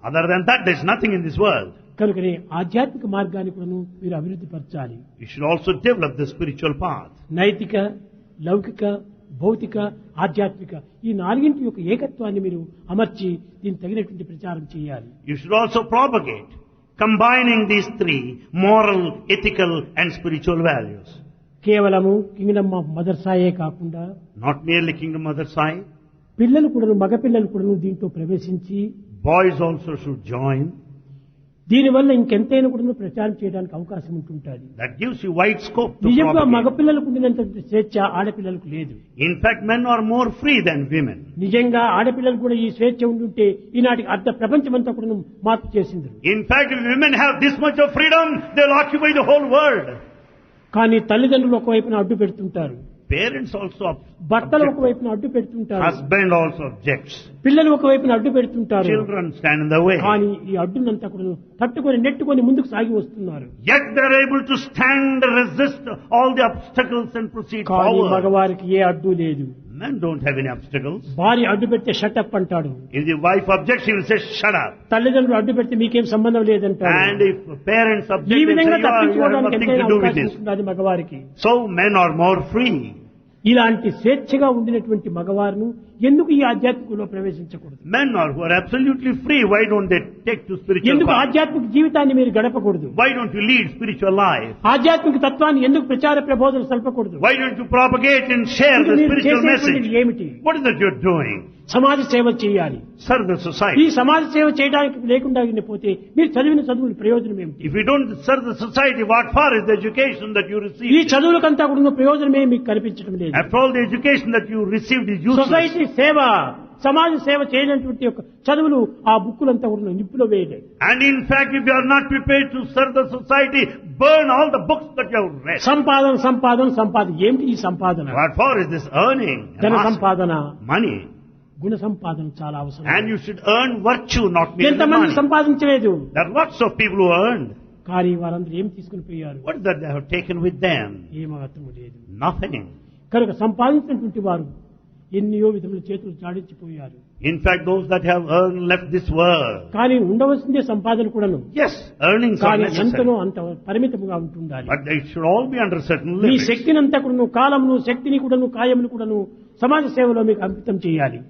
Other than that, there is nothing in this world. కనుకనే ఆధ్యాత్మిక మార్గాన్ని కూడా మీరు అభివృద్ధి పరచాలి. You should also develop the spiritual path. నైతిక, లౌకిక, భౌతిక, ఆధ్యాత్మిక ఈ నాలుగింటి యొక్క ఏకత్వాన్ని మీరు అమర్చి దీనికి తగినటువంటి ప్రచారం చేయాలి. You should also propagate, combining these three, moral, ethical and spiritual values. కేవలము కింగ్డమ్ ఆఫ్ మదర్ సాయే కాకుండా Not merely Kingdom Mother Sai, పిల్లలు కూడా మగపిల్లలు కూడా దీంట్లో ప్రవేశించి boys also should join. దీనివల్ల ఇంకెంతైనా కూడా ప్రచారం చేయడానికి అవకాశం ఉంటుంటుంది. That gives you wide scope to నిజంగా propagate. మగపిల్లలకు ఉండినంత స్వేచ్ఛ ఆడపిల్లలకు లేదు. In fact, men are more free than women. నిజంగా ఆడపిల్లలు కూడా ఈ స్వేచ్ఛ ఉంటుంటే ఈనాటికి అర్ధ ప్రపంచమంతా కూడా మార్పు చేసింది. In fact, if women have this much of freedom, they'll occupy the whole world. కానీ తల్లిదండ్రులు ఒకవైపున అడ్డు పెడుతుంటారు, Parents also భర్తలు object. ఒకవైపున అడ్డు పెడుతుంటారు, Husband also objects. పిల్లలు ఒకవైపున అడ్డు పెడుతుంటారు. Children stand in the way. కానీ ఈ అడ్డునంతా కూడా తట్టుకొని నెట్టుకొని ముందుకు సాగి వస్తున్నారు. Yet they're able to stand, resist all the obstacles and proceed కానీ forward. మగవారికి ఏ అడ్డు లేదు. Men don't have any obstacles. భార్య అడ్డు పెడితే షటప్ అంటాడు, If the wife objects, he will say, shut up. తల్లిదండ్రులు అడ్డు పెడితే మీకేం సంబంధం లేదంటాడు. And if parents ఈ object, they say, విధంగా you have తప్పించుకోవడానికి nothing ఎంతైనా to do with అవకాశం this. ఉంటుంది మగవారికి. So men are more free. ఇలాంటి స్వేచ్ఛగా ఉండినటువంటి మగవారును ఎందుకు ఈ ఆధ్యాత్మికంలో ప్రవేశించకూడదు? Men are who are absolutely free. Why don't they take to spiritual ఎందుకు path? ఆధ్యాత్మిక జీవితాన్ని మీరు గడపకూడదు? Why don't you lead spiritual life? ఆధ్యాత్మిక తత్వాన్ని ఎందుకు ప్రచార ప్రబోధనలు సల్పకూడదు? Why don't you propagate and share the మీరు spiritual చేసేటువంటిది message? ఏమిటి? What is that you're doing? సమాజ సేవ చేయాలి. Serve the ఈ society. సమాజ సేవ చేయడానికి లేకుండా పోతే మీరు చదివిన చదువుల ప్రయోజనం ఏమిటి? If you don't serve the society, what for is the education that you ఈ receive? చదువులకంతా కూడా ప్రయోజనమే మీకు కనిపించడం లేదు. After all, the education that you received is useless. Society సేవ, సమాజ సేవ చేయనటువంటి యొక్క చదువులు ఆ బుక్కులంతా కూడా నిప్పులో వేయలేదు. And in fact, if you are not prepared to serve the society, burn all the books that you have read. సంపాదన సంపాదన సంపాదన ఏమిటి ఈ సంపాదన? What for is this earning? ధన సంపాదన, Money. గుణ సంపాదన చాలా అవసరం. And you should earn virtue, not merely ఎంతమంది money. సంపాదించలేదు, There are lots of people who earned. కానీ వారందరూ ఏం తీసుకుని పోయారు? What is that they have taken with them? ఏమాత్రము లేదు. Nothing. కనుక సంపాదించినటువంటి వారు ఎన్నో విధముల చేతులు చాడించిపోయారు. In fact, those that have earned left this world. కానీ ఉండవలసిందే సంపాదన కూడాను. Yes, earnings are కానీ ఎంతనో necessary. అంత పరిమితముగా ఉంటుండాలి. But they should all be under certain me limits. శక్తిని అంతా కూడాను, కాలమును, శక్తిని కూడాను, కాయమును కూడాను సమాజ సేవలో మీకు అంకితం చేయాలి.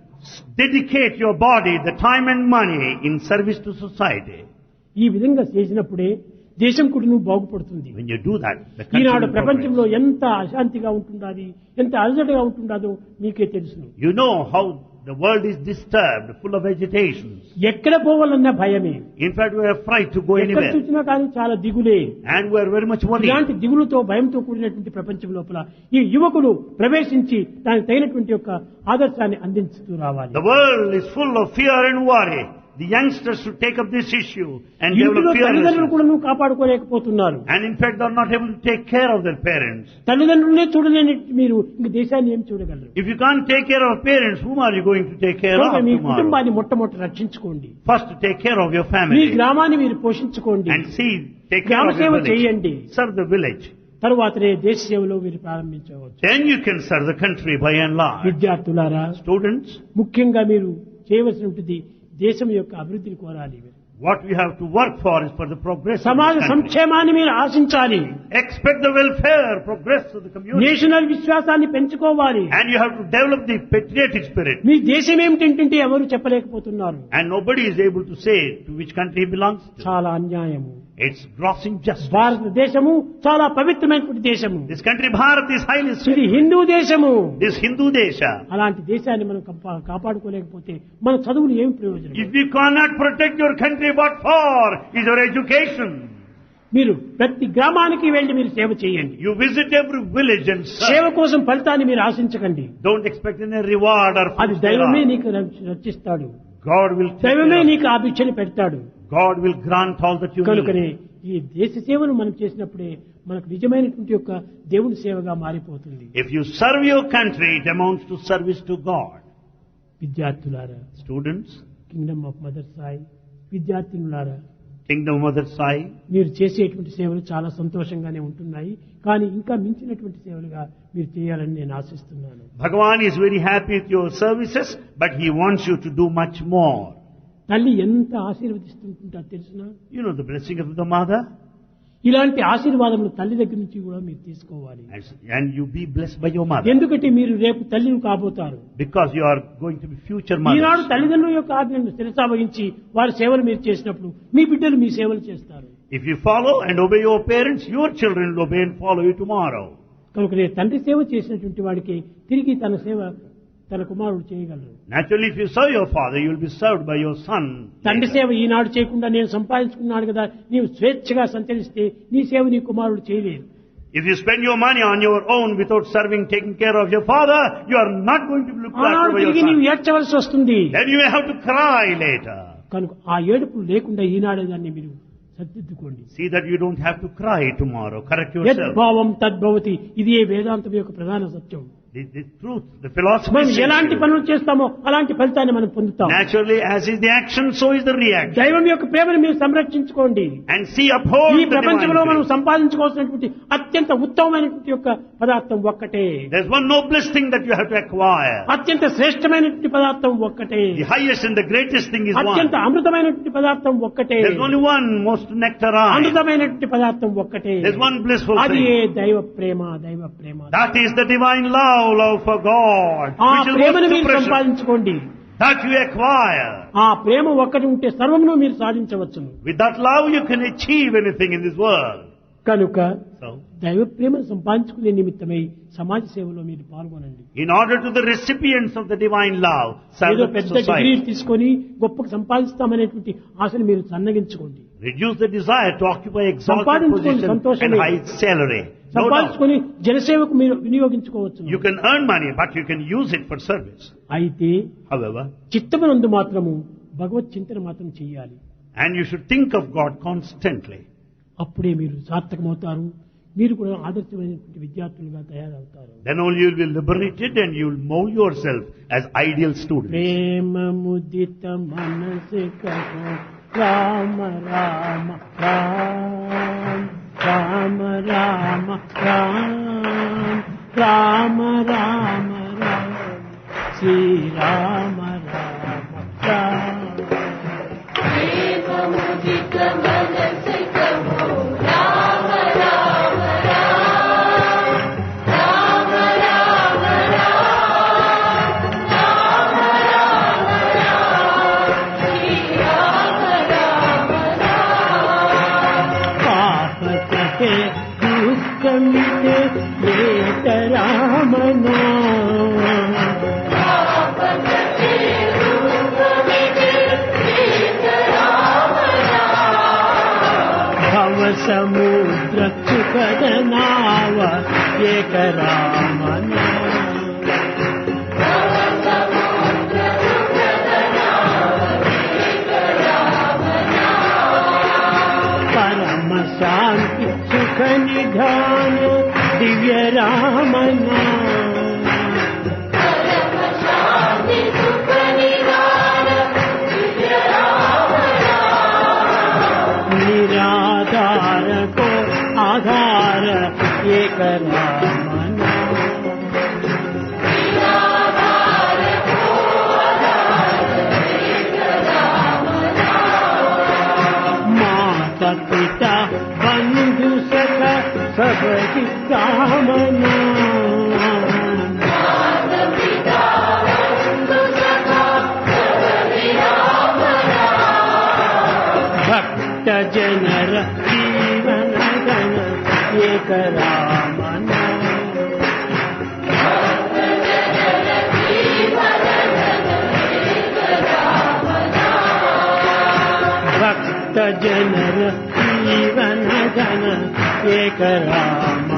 Dedicate your body, the time and money in service to society. ఈ విధంగా చేసినప్పుడే దేశం కూడాను బాగుపడుతుంది. When you do that, the country Eenadu will ప్రపంచంలో progress. ఎంత అశాంతిగా ఉంటుండాది, ఎంత అలజడిగా ఉంటుండాదో మీకే తెలుసును. You know how the world is disturbed, full of agitations. ఎక్కడ పోవాలన్నా భయమే. In fact, we are afraid to go ఎక్కడ anywhere. చూసినా కానీ చాలా దిగులే. And we are very much worried. ఇలాంటి దిగులుతో, భయంతో కూడినటువంటి ప్రపంచం లోపల ఈ యువకులు ప్రవేశించి దానికి తగినటువంటి యొక్క ఆదర్శాన్ని అందించుతూ రావాలి. The world is full of fear and worry. The youngsters should take up this issue and ఇంట్లో develop తల్లిదండ్రులు fearlessness. కూడా కాపాడుకోలేకపోతున్నారు. And in fact, they are not able to take care of their parents. తల్లిదండ్రులనే చూడలేని మీరు ఇంక దేశాన్ని ఏం చూడగలరు? If you can't take care of parents, whom are you going to take care of కనుక మీ tomorrow? కుటుంబాన్ని మొట్టమొదటి రక్షించుకోండి. First, take care of your me family. గ్రామాన్ని మీరు పోషించుకోండి. And see, take care గ్రామ of your సేవ village. చేయండి. Serve the village. తరువాతనే దేశ సేవలో మీరు ప్రారంభించవచ్చు. Then you can serve the country by and large. విద్యార్థులారా, Students, ముఖ్యంగా మీరు చేయవలసి ఉంటుంది దేశం యొక్క అభివృద్ధిని కోరాలి. what we have to work for is for the progress of సమాజ the country. సంక్షేమాన్ని మీరు ఆశించాలి. Expect the welfare, progress of the community. National విశ్వాసాన్ని పెంచుకోవాలి. And you have to develop the patriotic spirit. మీ దేశం ఏమిటంటే ఎవరు చెప్పలేకపోతున్నారు. And nobody is able to say to which country he belongs to. చాలా అన్యాయము. It's gross injustice. భారతదేశము చాలా పవిత్రమైనటువంటి దేశము. This country, Bharat, is highly ఇది sacred. హిందూ దేశము. This Hindu Desha. అలాంటి దేశాన్ని మనం కాపాడుకోలేకపోతే మన చదువులు ఏం ప్రయోజనం? If you cannot protect your country, what for is your education? మీరు ప్రతి గ్రామానికి వెళ్లి మీరు సేవ చేయండి. You visit every village and సేవ serve. కోసం ఫలితాన్ని మీరు ఆశించకండి. Don't expect any reward or అది fruits దైవమే thereof. నీకు రక్షిస్తాడు. God will take దైవమే care of- నీకు ఆ భిక్షని పెడతాడు. God will grant all that you కనుకనే need. ఈ దేశ సేవను మనం చేసినప్పుడే మనకు నిజమైనటువంటి యొక్క దేవుని సేవగా మారిపోతుంది. If you serve your country, it amounts to service to God. విద్యార్థులారా, Students, kingdom of mother Sai విద్యార్థినులారా, kingdom mother Sai. మీరు చేసేటువంటి సేవలు చాలా సంతోషంగానే ఉంటున్నాయి, కానీ ఇంకా మించినటువంటి సేవలుగా మీరు చేయాలని నేను ఆశిస్తున్నాను. Bhagavan is very happy with your services, but he wants you to do much more. తల్లి ఎంత ఆశీర్వదిస్తుంటుంటా తెలుసునా? You know the blessing of the mother? ఇలాంటి ఆశీర్వాదములు తల్లి దగ్గర నుంచి కూడా మీరు తీసుకోవాలి. And you be blessed by your mother. ఎందుకంటే మీరు రేపు తల్లిని కాబోతారు. Because you are going to be future mothers. ఈనాడు తల్లిదండ్రుల యొక్క ఆజ్ఞను శిరసావహించి వారి సేవలు మీరు చేసినప్పుడు మీ బిడ్డలు మీ సేవలు చేస్తారు. If you follow and obey your parents, your children will obey and follow you tomorrow. కనుక తండ్రి సేవ చేసినటువంటి వాడికి తిరిగి తన సేవ తన కుమారుడు చేయగలరు. Naturally, if you serve your father, you will be served by your son. తండ్రి సేవ ఈనాడు చేయకుండా నేను సంపాదించుకున్నాను కదా, నీవు స్వేచ్ఛగా సంచరిస్తే నీ సేవ నీ కుమారుడు చేయలేరు. If you spend your money on your own without serving, taking care of your father, you are not going to look after your తిరిగి నీవు son. ఏడ్చవలసి వస్తుంది. Then you will have to cry later. కనుక ఆ ఏడుపు లేకుండా ఈనాడే దాన్ని మీరు సరిదిద్దుకోండి. See that you don't have to cry tomorrow. Correct yourself. యద్భావం తద్భవతి, ఇది ఏ వేదాంతం యొక్క ప్రధాన సత్యం. The truth, the philosophy మనం says ఎలాంటి you. పనులు చేస్తామో అలాంటి ఫలితాన్ని మనం పొందుతాం. Naturally, as is the action, so is the reaction. దైవం యొక్క ప్రేమను మీరు సంరక్షించుకోండి. And see, uphold ఈ the ప్రపంచంలో divine మనం grace. సంపాదించుకోవాల్సినటువంటి అత్యంత ఉత్తమమైనటువంటి యొక్క పదార్థం ఒక్కటే. There's one noblest thing that you have to acquire. అత్యంత శ్రేష్టమైనటువంటి పదార్థం ఒక్కటే. The highest and the greatest thing is అత్యంత one. అమృతమైనటువంటి పదార్థం ఒక్కటే. There's only one most nectarine. అమృతమైనటువంటి పదార్థం ఒక్కటే. There's one blissful అది thing. దైవ ప్రేమ, దైవ ప్రేమ. That is the divine love, love for God. ఆ Which is ప్రేమను most మీరు precious. సంపాదించుకోండి. That you acquire. ఆ ప్రేమ ఒక్కటి ఉంటే సర్వమును మీరు సాధించవచ్చును. With that love you can achieve anything in this world. కనుక So, దైవ ప్రేమను సంపాదించుకునే నిమిత్తమై సమాజ సేవలో మీరు పాల్గొనండి. in order to the recipients of the divine love, serve ఏదో the పెద్ద society. డిగ్రీలు తీసుకొని గొప్పగా సంపాదిస్తామనేటువంటి ఆశను మీరు సన్నగించుకోండి. Reduce the desire to occupy exalted సంపాదించుకోండి, position and సంతోషమే. high salary. No doubt. సంపాదించుకొని జనసేవకు మీరు వినియోగించుకోవచ్చు. You can earn money, but you can use it for service. అయితే However, చిత్తమునందు మాత్రము భగవత్ చింతన మాత్రం చేయాలి. and you should think of God constantly. అప్పుడే మీరు సార్థకమవుతారు. మీరు కూడా ఆదర్శమైనటువంటి విద్యార్థులుగా తయారవుతారు. Then only you will be liberated and you will mold yourself as ideal students. ప్రేమ ముదిత మనసే కహో రామ రామ రామ రామ రామ రామ రామ రామ రామ శ్రీ రామ రామ రామ. ప్రేమ ముదిత మనసే కహో రామ రామ రామ రామ రామ రామ రామ రామ శ్రీ రామ రామ రామ. పాప కహే దుఃఖ మిటే ఏక రామ నామ. భవ సముద్ర సుఖద నావ ఏక రామ నామ. పరమ శాంతి సుఖ నిధాన దివ్య రామ నామ. निराधार को आधार एक राम नाम. माता पिता बंधु सखा सब राम नाम. भक्त जनर जीवन गण एक राम नाम. भक्त जनर जीवन गण एक राम